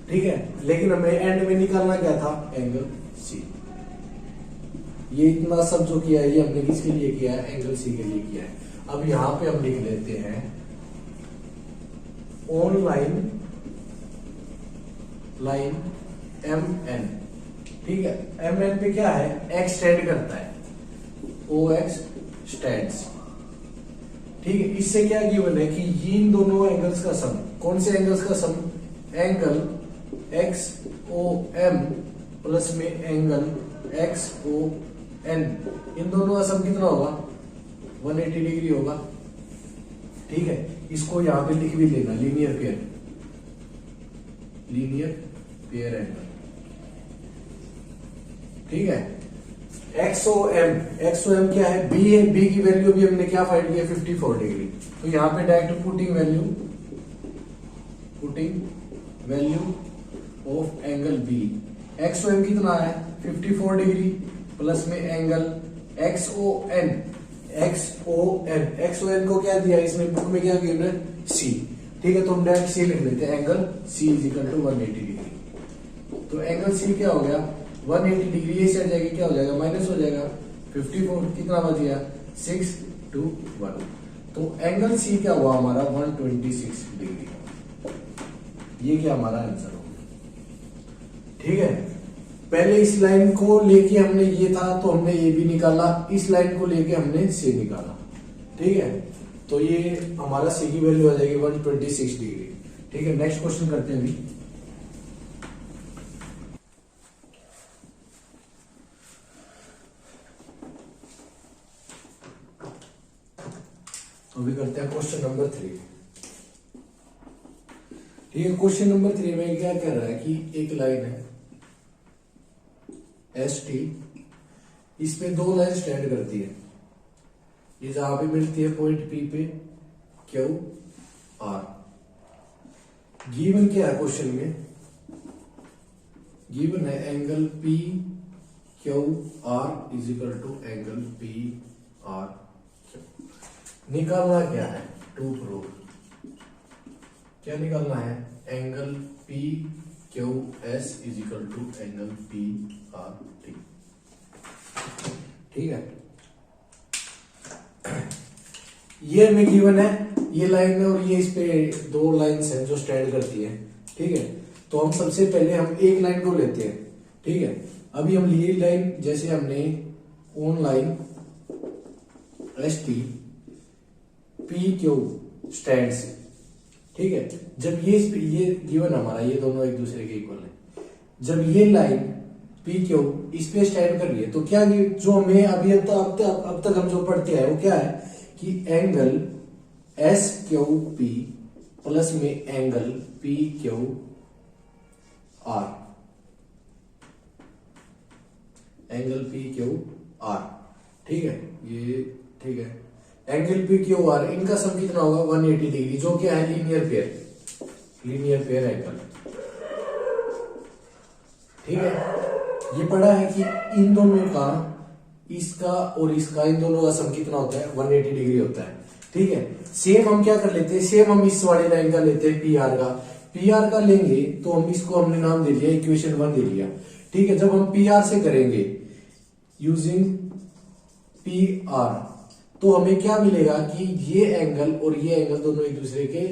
ठीक है, लेकिन हमें एंड में निकालना क्या था, एंगल सी। ये इतना सब जो किया है ये हमने किसके लिए किया है, एंगल सी के लिए किया है। अब यहां पे हम लिख लेते हैं ऑन लाइन एम एन। ठीक है, एम एन पे क्या है, एक्स स्टैंड करता है, ओ एक्स स्टैंड्स। ठीक है, इससे क्या गिवन है कि इन दोनों एंगल्स का सम, कौन से एंगल्स का sum, angle X O M plus में एंगल एक्स ओ एन, इन दोनों का सम कितना होगा 180 डिग्री होगा। ठीक है, इसको यहां पे लिख भी लेना, लीनियर पेयर एंगल। ठीक है, एक्स ओ एम क्या है, बी है, बी की वैल्यू भी हमने क्या फाइंड किया 54 डिग्री। तो यहां पे direct putting value of angle B, X O M कितना है 54 डिग्री प्लस में एंगल एक्स ओ एन को क्या दिया इसने बुक में, क्या गिवन है सी। ठीक है, तो हम डायरेक्ट सी लिख लेते हैं, angle C is equal to 180 degree. तो एंगल सी क्या हो गया 180 डिग्री, ये सेट जाएगी, क्या हो जाएगा माइनस हो जाएगा 54, कितना बच गया 6 to 1। तो एंगल सी क्या हुआ हमारा 126 डिग्री। ये क्या हमारा आंसर होगा। ठीक है, पहले इस लाइन को लेके हमने ये था तो हमने ये भी निकाला, इस लाइन को लेके हमने सी निकाला। ठीक है, तो ये हमारा सी की वैल्यू आ जाएगी 126 डिग्री। ठीक है, नेक्स्ट क्वेश्चन करते हैं अभी करते हैं क्वेश्चन नंबर 3। ठीक है, क्वेश्चन नंबर 3 में क्या कह रहा है कि एक लाइन है एस टी, इस पे दो लाइन स्टैंड करती है, ये जहां पे मिलती है पॉइंट पी पे क्यू आर। गिवन क्या है क्वेश्चन में, गिवन है angle P Q R is equal to angle P R. निकालना क्या है, टू प्रूव, क्या निकालना है, angle P Q S is equal to angle P R T. ठीक है, ये हमें गिवन है, ये लाइन है और ये इस पे दो लाइंस हैं जो स्टैंड करती है। ठीक है, तो हम सबसे पहले हम एक लाइन को लेते हैं। ठीक है, अभी हम लिए लाइन, जैसे हमने on line S T P Q stands. ठीक है, जब ये गिवन हमारा, ये दोनों एक दूसरे के इक्वल है, जब ये लाइन पी क्यू इस पे स्टैंड कर रही है तो क्या, जो हमें अभी अब तक हम जो पढ़ते हैं वो क्या है कि angle S Q P plus में angle P Q R, angle P Q R. ठीक है, ये ठीक है, एंगल पी क्यू आर, इनका सम कितना होगा 180 डिग्री, जो क्या है लीनियर पेयर एंगल। ठीक है, ये पढ़ा है कि इन दोनों का, इसका और इसका, इन दोनों का सम कितना होता है 180 डिग्री होता है। ठीक है, सेम हम क्या कर लेते हैं, सेम हम इस वाली लाइन का लेते हैं, पी आर का लेंगे तो हम इसको, हमने नाम दे दिया इक्वेशन 1 दे दिया। ठीक है, जब हम पी आर से करेंगे यूजिंग पी आर तो हमें क्या मिलेगा कि ये एंगल और ये एंगल दोनों एक दूसरे के,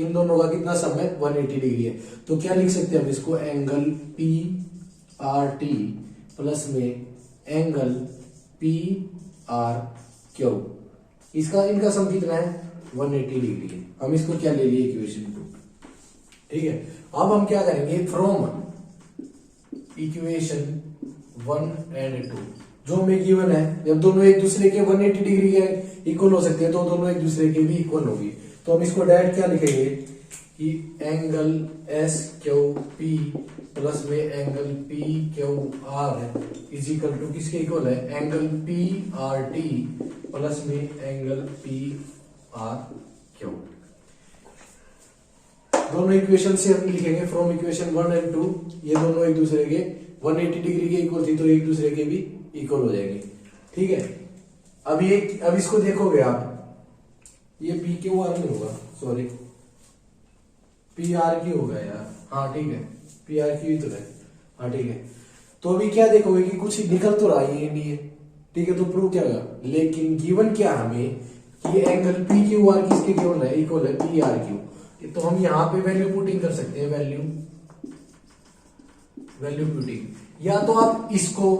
इन दोनों का कितना सम है 180 डिग्री है। तो क्या लिख सकते हैं हम इसको, angle P R T plus में एंगल पी आर क्यू, इसका इनका सम कितना है 180 डिग्री है। हम इसको क्या ले लिए इक्वेशन 2। ठीक है, अब हम क्या करेंगे, फ्रॉम इक्वेशन 1 एंड 2, जो हमें गिवन है, जब दोनों एक दूसरे के 180 डिग्री के इक्वल हो सकते हैं तो दोनों एक दूसरे के भी इक्वल होगी। तो हम इसको डायरेक्ट क्या लिखेंगे कि angle S Q P plus में angle P Q R is equal to किसके इक्वल है, angle P R T plus में एंगल पी आर क्यू। दोनों इक्वेशन से हम लिखेंगे फ्रॉम इक्वेशन 1 एंड 2, ये दोनों एक दूसरे के 180 डिग्री के इक्वल थी तो एक दूसरे के भी इक्वल हो जाएंगे। ठीक है, अब इसको देखोगे आप, ये पी क्यू आर नहीं होगा, सॉरी पी आर क्यू होगा यार, हाँ ठीक है पी आर क्यू तो है, हाँ ठीक है। तो अभी क्या देखोगे कि कुछ निकल तो रहा ही नहीं है, ठीक है, तो प्रूव क्या होगा, लेकिन गिवन क्या हमें कि ये एंगल पी क्यू आर किसके इक्वल है पी आर क्यू। तो हम यहाँ पे वैल्यू पुटिंग कर सकते हैं, वैल्यू पुटिंग, या तो आप इसको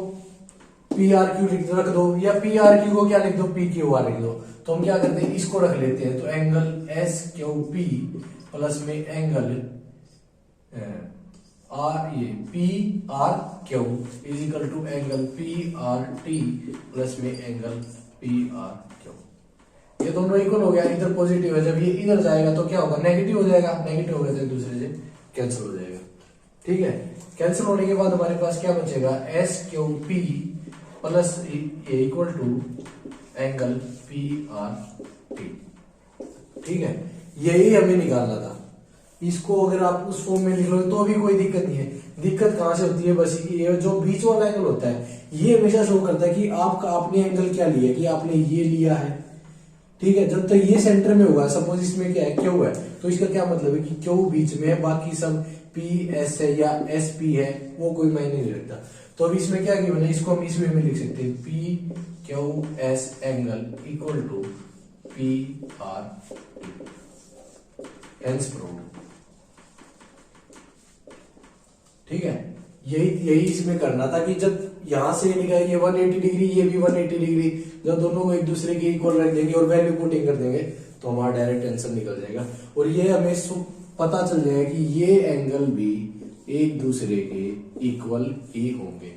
पी आर क्यू रख दो या पी आर क्यू को क्या लिख दो पी क्यू आर लिख दो। तो हम क्या करते हैं, इसको रख लेते हैं, तो angle S Q P plus में एंगल आर ये P R Q is equal to angle P R T plus में एंगल पी आर क्यू। ये दोनों इक्वल हो गया, इधर पॉजिटिव है, जब ये इधर जाएगा तो क्या होगा, नेगेटिव हो जाएगा, नेगेटिव हो गया तो एक दूसरे से कैंसिल हो जाएगा। ठीक है, कैंसिल होने के बाद हमारे पास क्या बचेगा, एस क्यू पी प्लस ये equal to angle P R T. ठीक है, यही हमें निकालना था। इसको अगर आप उस फॉर्म में लिख लो तो भी कोई दिक्कत नहीं है। दिक्कत कहां से होती है, बस ये जो बीच वाला एंगल होता है ये हमेशा शो करता है कि आपने एंगल क्या लिया, कि आपने ये लिया है। ठीक है, जब तक ये सेंटर में होगा, सपोज इसमें क्या है क्यू है, तो इसका क्या मतलब है कि क्यू बीच में है, बाकी सब पी एस है या एस पी है वो कोई मायने नहीं रखता। तो अब इसमें क्या गिवन है, इसको हम इस वे में लिख सकते हैं, P Q S angle equal to P R hence proved. ठीक है, यही इसमें करना था कि जब यहां से निकाल ये 180 डिग्री, ये भी 180 डिग्री, जब दोनों को एक दूसरे के इक्वल रख देंगे और वैल्यू पुटिंग कर देंगे तो हमारा डायरेक्ट आंसर निकल जाएगा। और ये हमें पता चल जाएगा कि ये एंगल भी एक दूसरे के इक्वल ही होंगे।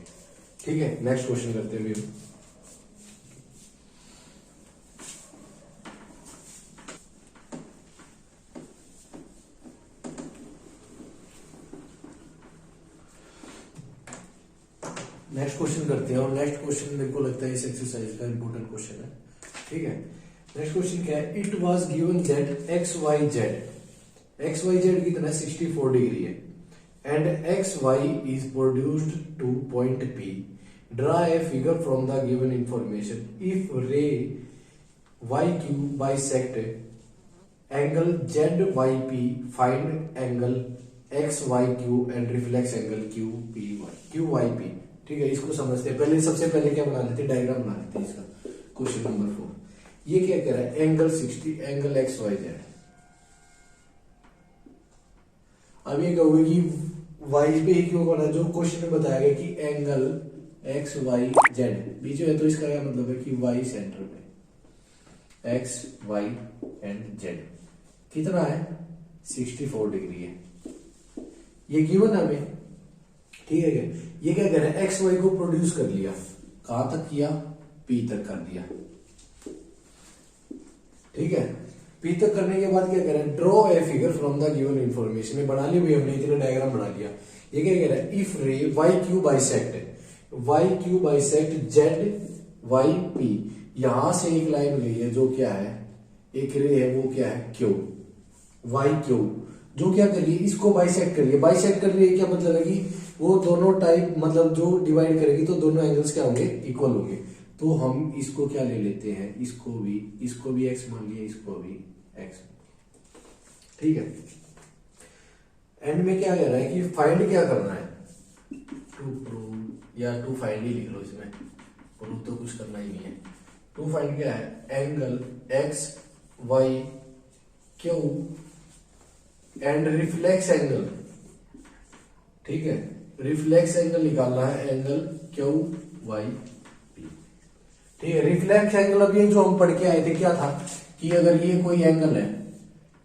ठीक है, नेक्स्ट क्वेश्चन करते हैं फिर। नेक्स्ट क्वेश्चन करते हैं, और नेक्स्ट क्वेश्चन मेरे को लगता है इस एक्सरसाइज का इंपॉर्टेंट क्वेश्चन है। ठीक है, नेक्स्ट क्वेश्चन क्या है, it was given that X Y Z कितना 64 डिग्री है and X Y is produced to point P, draw a figure from the given information, if ray Y Q bisect angle Z Y P, find angle X Y Q and reflex angle Q Y P. ठीक है, इसको समझते हैं। पहले सबसे पहले क्या बना लेते हैं, डायग्राम बना लेते हैं इसका। क्वेश्चन नंबर 4 ये क्या कह रहा है, angle 60 angle X Y Z. अब ये कहोगे कि वाई पे ही क्यों बना, जो क्वेश्चन में बताया गया कि एंगल एक्स वाई जेड बीच में है, तो इसका क्या मतलब है कि वाई सेंटर पे, एक्स वाई एंड जेड कितना है 64 डिग्री है, ये गिवन है हमें। ठीक है, ये क्या कह रहा है, एक्स वाई को प्रोड्यूस कर लिया, कहां तक किया, पी तक कर दिया। ठीक है, पी तक करने के बाद क्या कह रहा है, draw a figure from the given information, में बना ली भाई हमने, इतने डायग्राम बना लिया। ये क्या कह रहा है, if ray Y Q bisect Z Y P, यहां से एक लाइन गई है जो क्या है, एक रे है वो क्या है क्यू वाई क्यू, जो क्या कर रही है, इसको बाइसेक्ट कर रही है। बाइसेक्ट कर रही है क्या मतलब है कि वो दोनों टाइप मतलब जो डिवाइड करेगी तो दोनों एंगल्स क्या होंगे, इक्वल होंगे। तो हम इसको क्या ले लेते हैं, इसको भी एक्स मान लिया, इसको भी एक्स। ठीक है, एंड में क्या कह रहा है कि फाइंड क्या करना है, टू प्रूव या टू फाइंड ही लिख लो, इसमें प्रूव तो कुछ करना ही नहीं है। टू फाइंड क्या है, angle X Y Q and reflex angle. ठीक है, रिफ्लेक्स एंगल निकालना है, एंगल क्यू वाई पी। ठीक है, रिफ्लेक्स एंगल अब ये जो हम पढ़ के आए थे क्या था कि अगर ये कोई एंगल है,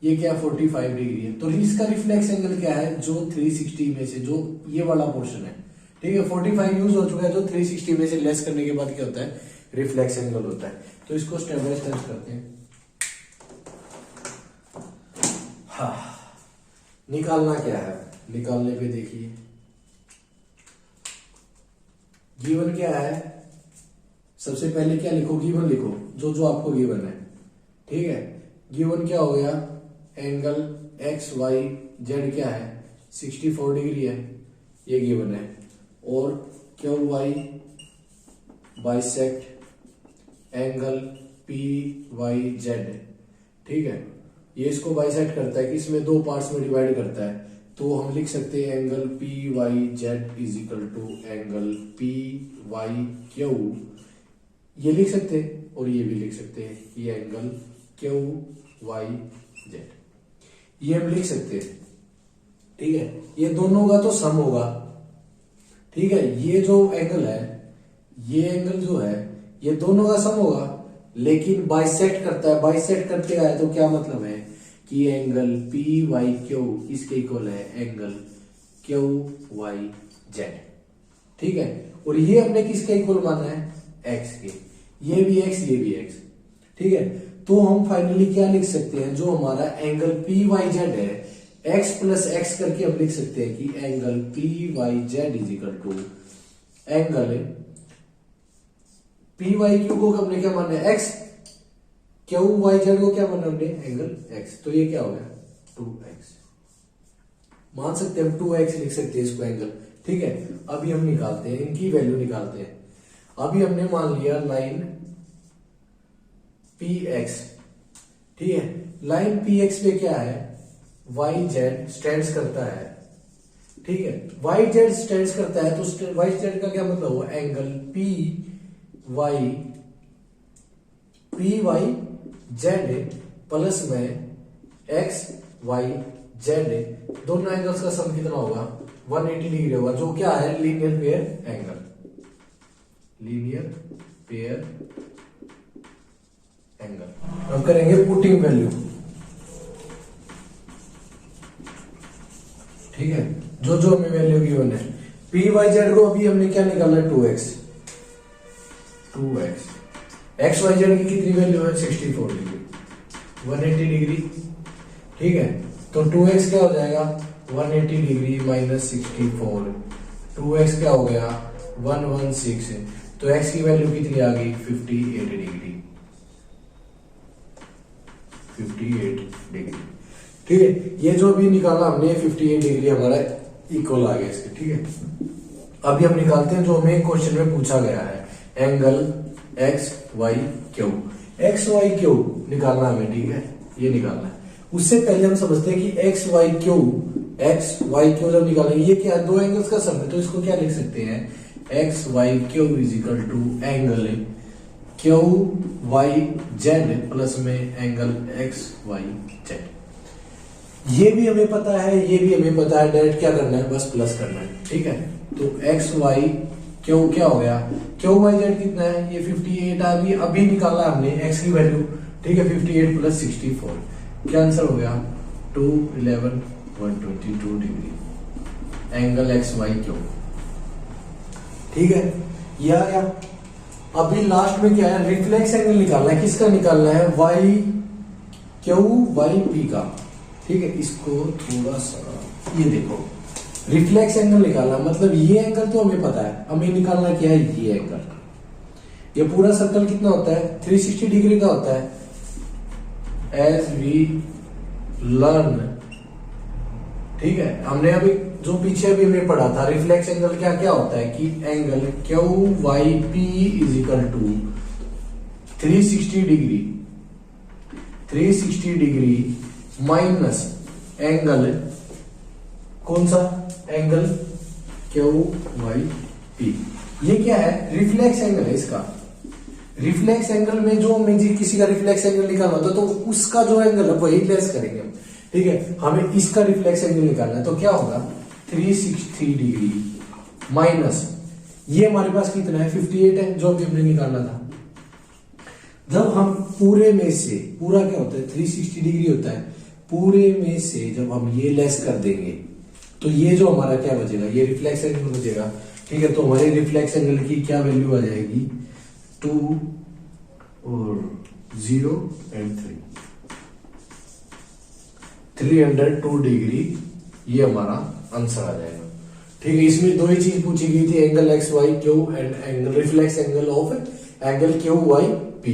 ये क्या 45 डिग्री है, तो इसका रिफ्लेक्स एंगल क्या है, जो 360 में से जो ये वाला पोर्शन है ठीक है, 45 यूज हो चुका है, तो 360 में से लेस करने के बाद क्या होता है, रिफ्लेक्स एंगल होता है। तो इसको स्टेप बाय स्टेप करते हैं। हाँ, निकालना क्या है, निकालने पे देखिए गिवन क्या है, सबसे पहले क्या लिखो, गिवन लिखो, जो जो आपको गिवन है। ठीक है, गिवन क्या हो गया, एंगल एक्स वाई जेड क्या है 64 डिग्री है, ये गिवन है। और Q Y bisect angle P Y Z, ठीक है, ये इसको बाइसेक्ट करता है कि इसमें दो पार्ट्स में डिवाइड करता है। तो हम लिख सकते हैं angle P Y Z is equal to angle P Y Q, ये लिख सकते हैं और ये भी लिख सकते हैं, ये एंगल क्यू वाई जेड, ये हम लिख सकते हैं। ठीक है, ये दोनों का तो सम होगा। ठीक है, ये जो एंगल है, ये एंगल जो है, ये दोनों का सम होगा, लेकिन बाइसेक्ट करता है, बाइसेक्ट करते है तो क्या मतलब है कि एंगल पी वाई क्यू इसके इक्वल है एंगल क्यू वाई जेड। ठीक है, और ये हमने किसके इक्वल माना है, एक्स के, ये भी एक्स ये भी एक्स। ठीक है, तो हम फाइनली क्या लिख सकते हैं, जो हमारा एंगल पी वाई जेड है, एक्स प्लस एक्स करके हम लिख सकते हैं कि angle P Y Z is equal to angle P Y Q को हमने क्या माना है, एक्स, क्यू वाई जेड को क्या माना हमने, एंगल एक्स। तो ये क्या हो गया 2x, मान सकते हैं हम 2x लिख सकते हैं इसको एंगल। ठीक है, अभी हम निकालते हैं, इनकी वैल्यू निकालते हैं। अभी हमने मान लिया लाइन px, ठीक है, लाइन px पे क्या है, वाई जेड स्टैंड्स करता है। ठीक है, वाई जेड स्टैंड्स करता है, तो वाई जेड का क्या मतलब हुआ, angle P Y Z plus में एक्स वाई जेड, दोनों एंगल्स का सम कितना होगा 180 डिग्री होगा, जो क्या है linear pair angle, linear pair angle. हम करेंगे पुटिंग वैल्यू। ठीक है, जो जो हमें वैल्यू गिवन है, पी वाई जेड को अभी हमने क्या निकाला 2x, एक्स वाई जेड की कितनी वैल्यू है 64 डिग्री, 180 डिग्री। ठीक है, तो 2x क्या हो जाएगा 180 डिग्री माइनस 64, 2x क्या हो गया 116, तो x की वैल्यू कितनी आ गई 58 डिग्री, 58 डिग्री। ठीक है, ये जो भी निकाला हमने 58 डिग्री हमारा इक्वल आ गया इसके। ठीक है, अभी हम निकालते हैं जो हमें क्वेश्चन में पूछा गया है, angle X Y Q, X Y Q निकालना हमें। ठीक है, ये निकालना है। उससे पहले हम समझते हैं कि एक्स वाई क्यू जब निकालेंगे, ये क्या है, दो एंगल्स का सम है, तो इसको क्या लिख सकते हैं, X Y Q is equal to angle Q Y Z plus में एंगल एक्स वाई जेड। ये भी हमें पता है, ये भी हमें पता है, डायरेक्ट क्या करना है, बस प्लस करना है। ठीक है, तो एक्स वाई क्यू क्या हो गया, क्यू वाई जेड कितना है, ये 58 अभी निकाला हमने एक्स की वैल्यू। ठीक है, 58 प्लस 64, क्या आंसर हो गया 211 122 degree, angle X Y Q. ठीक है, ये आ गया। अभी लास्ट में क्या है, रिफ्लेक्स एंगल निकालना है, किसका निकालना है, वाई क्यू वाई पी का। ठीक है, इसको थोड़ा सा ये देखो, रिफ्लेक्स एंगल निकालना मतलब ये एंगल तो हमें पता है, हमें निकालना क्या है, ये एंगल। ये पूरा सर्कल कितना होता है 360 डिग्री का होता है, एज वी लर्न। ठीक है, हमने अभी जो पीछे भी हमने पढ़ा था, रिफ्लेक्स एंगल क्या क्या होता है कि angle Q Y P is equal to 360 degree, 360 degree minus angle कौन सा, एंगल क्यू वाई पी। ये क्या है, रिफ्लेक्स एंगल है इसका। रिफ्लेक्स एंगल में जो हमें जी किसी का रिफ्लेक्स एंगल निकालना होता है, तो उसका जो एंगल है वही लेस करेंगे हम। ठीक है, हमें इसका रिफ्लेक्स एंगल निकालना है, तो क्या होगा 360 डिग्री माइनस, ये हमारे पास कितना है 58 है, जो भी हमने निकालना था। जब हम पूरे में से, पूरा क्या होता है 360 डिग्री होता है, पूरे में से जब हम ये लेस कर देंगे, तो ये जो हमारा क्या बचेगा, ये रिफ्लेक्स एंगल बचेगा, ठीक है, तो हमारे रिफ्लेक्स एंगल की क्या वैल्यू आ जाएगी, 2 और 0 एंड 302 डिग्री, ये हमारा आंसर आ जाएगा। ठीक है, इसमें दो ही चीज पूछी गई थी, angle X Y Q and angle reflex angle of angle Q Y P,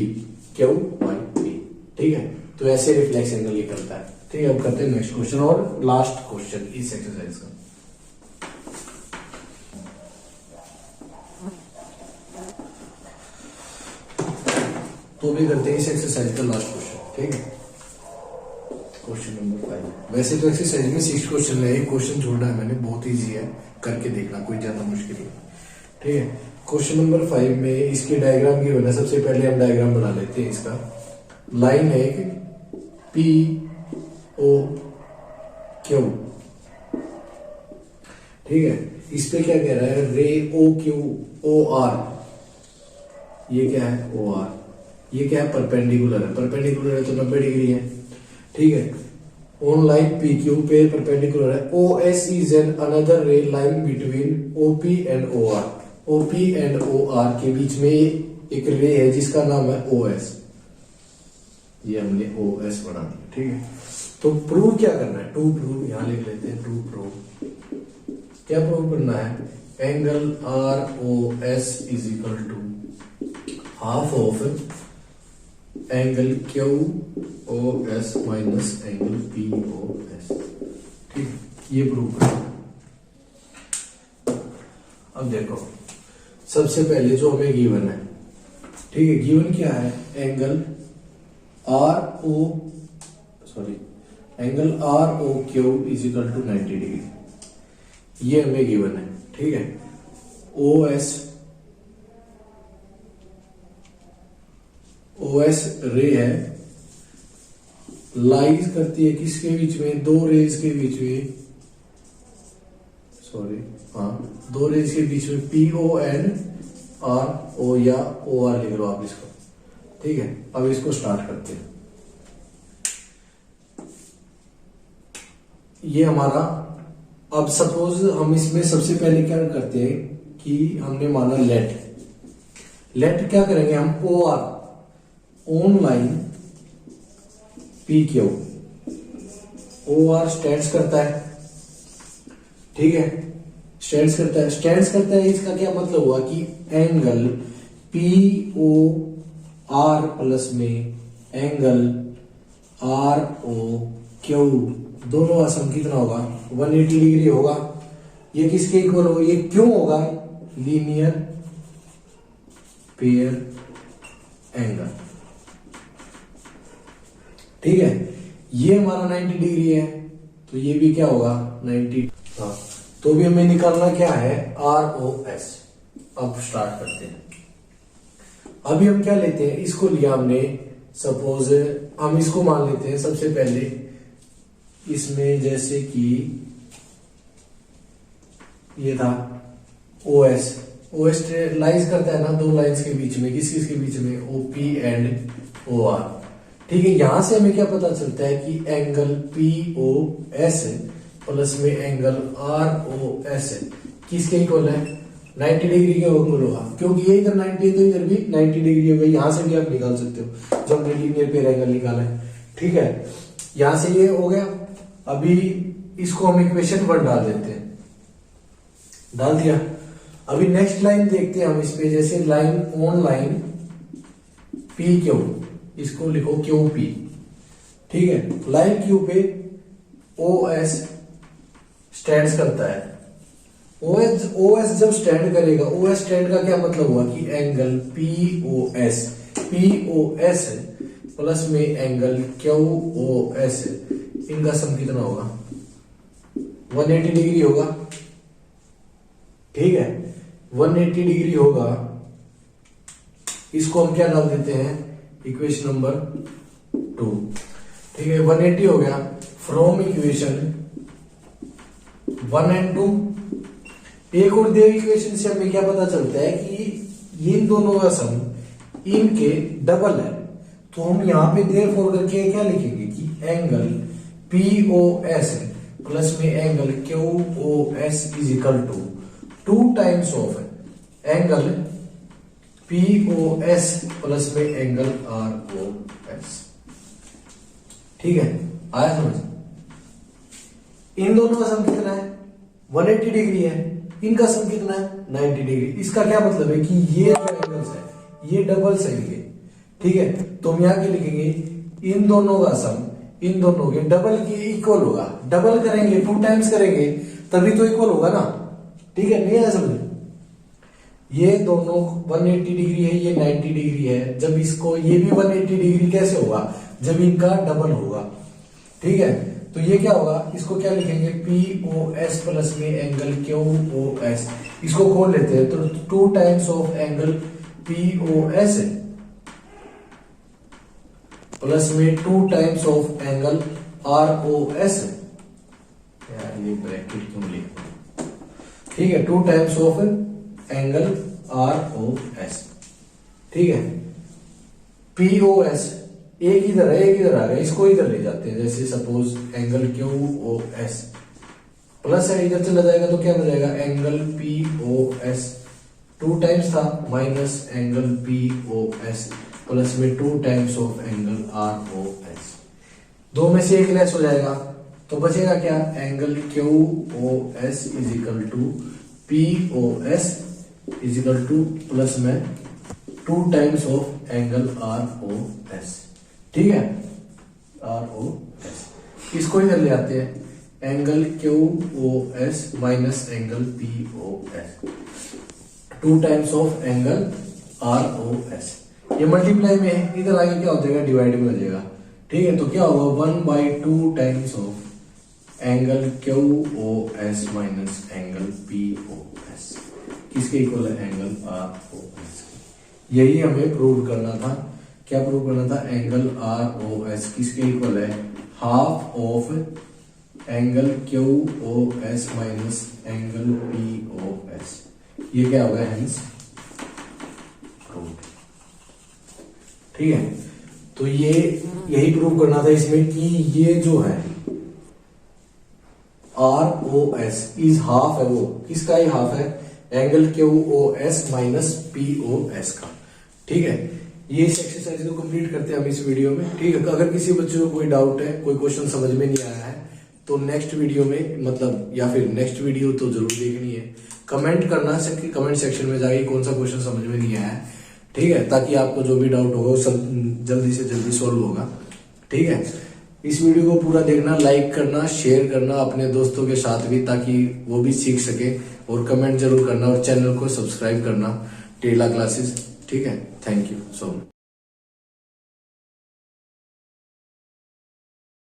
Q Y P. ठीक है, तो ऐसे रिफ्लेक्स एंगल ये करता है। ठीक है, अब करते हैं नेक्स्ट क्वेश्चन और लास्ट क्वेश्चन इस एक्सरसाइज का। तो भी करते हैं इस एक्सरसाइज का लास्ट क्वेश्चन। ठीक है, क्वेश्चन नंबर 5। वैसे तो एक्सरसाइज में 6 क्वेश्चन है, एक क्वेश्चन छोड़ा है मैंने, बहुत इजी है, करके देखना, कोई ज्यादा मुश्किल नहीं। ठीक है, क्वेश्चन नंबर 5 में इसके डायग्राम की बना। सबसे पहले हम डायग्राम बना लेते हैं इसका। लाइन है एक पी ओ क्यू। ठीक है, इस पे क्या कह रहा है, रे ओ क्यू ओ आर, ये क्या है ओ आर, ये क्या है परपेंडिकुलर है, परपेंडिकुलर है तो 90 डिग्री है। ठीक है, ऑन लाइन पी क्यू पे परपेंडिकुलर है। O S is an another ray line between O P and O R. O P and O R के बीच में एक रे है जिसका नाम है ओ एस, ये हमने ओ एस बना दिया। ठीक है, तो प्रूव क्या करना है, टू प्रूव, यहां लिख लेते हैं टू प्रूव। क्या प्रूव करना है, angle R O S is equal to half of angle Q O S minus angle P O S. ठीक, ये प्रूव करना। अब देखो, सबसे पहले जो हमें गिवन है, ठीक है, गिवन क्या है, angle R O Q is equal to 90 degree, ये हमें गिवन है। ठीक है, ओ एस रे है, लाइज करती है किसके बीच में, दो रेज के बीच में, दो रेज के बीच में, P O and R O, या ओ आर लिख लो आप इसको। ठीक है, अब इसको स्टार्ट करते हैं। ये हमारा, अब सपोज हम इसमें सबसे पहले क्या करते हैं कि हमने माना लेट क्या करेंगे हम, O R on line P Q, O R stands करता है। ठीक है, स्टैंड्स करता है, इसका क्या मतलब हुआ कि angle P O R plus में एंगल आर ओ क्यू, दोनों का सम कितना होगा, 180 डिग्री होगा। ये किसके इक्वल होगा, ये क्यों होगा, लीनियर पेयर एंगल। ठीक है, ये हमारा 90 डिग्री है, तो ये भी क्या होगा 90। हाँ, तो भी हमें निकालना क्या है, आर ओ एस। अब स्टार्ट करते हैं। अभी हम क्या लेते हैं, इसको लिया हमने, सपोज हम इसको मान लेते हैं सबसे पहले, इसमें जैसे कि ये था ओ एस लाइज करता है ना दो लाइंस के बीच में, किसके बीच में, O P and O R. ठीक है, यहां से हमें क्या पता चलता है कि angle P O S plus में एंगल आर ओ एस किसके इक्वल है, 90 डिग्री के इक्वल होगा, क्योंकि ये इधर 90 है तो इधर भी 90 डिग्री होगा। यहां से भी आप निकाल सकते हो जब हमने लीनियर पेयर एंगल निकाला है। ठीक है, यहां से ये हो गया। अभी इसको हम इक्वेशन 1 डाल देते हैं, डाल दिया। अभी नेक्स्ट लाइन देखते हैं हम इस पे, जैसे line on line P Q, इसको लिखो क्यू पी। ठीक है, लाइन क्यू पे ओ एस स्टैंड करता है। ओ एस जब स्टैंड करेगा, ओ एस स्टैंड का क्या मतलब हुआ कि angle P O S plus में एंगल क्यू ओ एस, इनका सम कितना होगा, 180 डिग्री होगा। ठीक है, 180 डिग्री होगा। इसको हम क्या डाल देते हैं, इक्वेशन नंबर 2। ठीक है, 180 हो गया। फ्रॉम इक्वेशन 1 एंड 2, एक और दे इक्वेशन से हमें क्या पता चलता है कि इन दोनों का सम इनके डबल है। तो हम यहां पे देयरफॉर करके क्या लिखेंगे कि angle P O S plus में angle Q O S is equal to 2 times of angle POS plus में एंगल ROS। ठीक है, आया समझ? इन दोनों का सम कितना है? 180 डिग्री है। इनका सम कितना है? 90 डिग्री। इसका क्या मतलब है कि ये जो एंगल्स है ये डबल्स है इनके। ठीक है, तो हम यहां क्या लिखेंगे? इन दोनों का सम इन दोनों के डबल के इक्वल होगा। डबल करेंगे, 2 टाइम्स करेंगे तभी तो इक्वल होगा ना। ठीक है, नहीं आया समझ? ये दोनों 180 डिग्री है, ये 90 डिग्री है। जब इसको ये भी 180 डिग्री कैसे होगा? जब इनका डबल होगा। ठीक है, तो ये क्या होगा? इसको क्या लिखेंगे? POS प्लस में एंगल QOS। इसको खोल लेते हैं तो 2 times of angle POS plus में 2 टाइम्स ऑफ एंगल ROS। यार ये ब्रैकेट क्यों लिखा? ठीक है, 2 टाइम्स ऑफ एंगल ROS। ठीक है, POS एक इधर है एक इधर आ गया, इसको इधर ले जाते हैं। जैसे सपोज एंगल QOS प्लस है, इधर चला जाएगा तो क्या हो जाएगा? एंगल POS 2 टाइम्स था माइनस एंगल POS प्लस में 2 टाइम्स ऑफ एंगल ROS। 2 में से एक लेस हो जाएगा तो बचेगा क्या? Angle QOS is equal to POS is equal to plus में 2 टाइम्स ऑफ एंगल ROS। ठीक है, ROS। इसको इधर ले आते हैं, angle QOS minus angle POS 2 times of angle ROS। ये मल्टीप्लाई में है, इधर आगे क्या हो जाएगा? डिवाइड में हो जाएगा। ठीक है, तो क्या होगा? 1/2 times of angle QOS minus angle POS किसके इक्वल है? Angle ROS। यही हमें प्रूव करना था। क्या प्रूव करना था? एंगल ROS किसके इक्वल है? Half of angle QOS minus angle POS। ये क्या होगा? Hence proved. ठीक है, तो ये यही प्रूव करना था इसमें कि ये जो है ROS इज हाफ है। वो किसका ही हाफ है? एंगल QOS माइनस POS का। ठीक है, ये इस एक्सरसाइज को कंप्लीट करते हैं हम इस वीडियो में। ठीक है, अगर किसी बच्चे को कोई डाउट है, कोई क्वेश्चन समझ में नहीं आया है तो नेक्स्ट वीडियो में मतलब या फिर नेक्स्ट वीडियो तो जरूर देखनी है। कमेंट करना कमेंट सेक्शन में जाके कौन सा क्वेश्चन समझ में नहीं आया है। ठीक है, ताकि आपको जो भी डाउट होगा वो सब जल्दी से जल्दी सॉल्व होगा। ठीक है, इस वीडियो को पूरा देखना, लाइक करना, शेयर करना अपने दोस्तों के साथ भी, ताकि वो भी सीख सके। और कमेंट जरूर करना और चैनल को सब्सक्राइब करना, टेला क्लासेस। ठीक है, थैंक यू सो मच।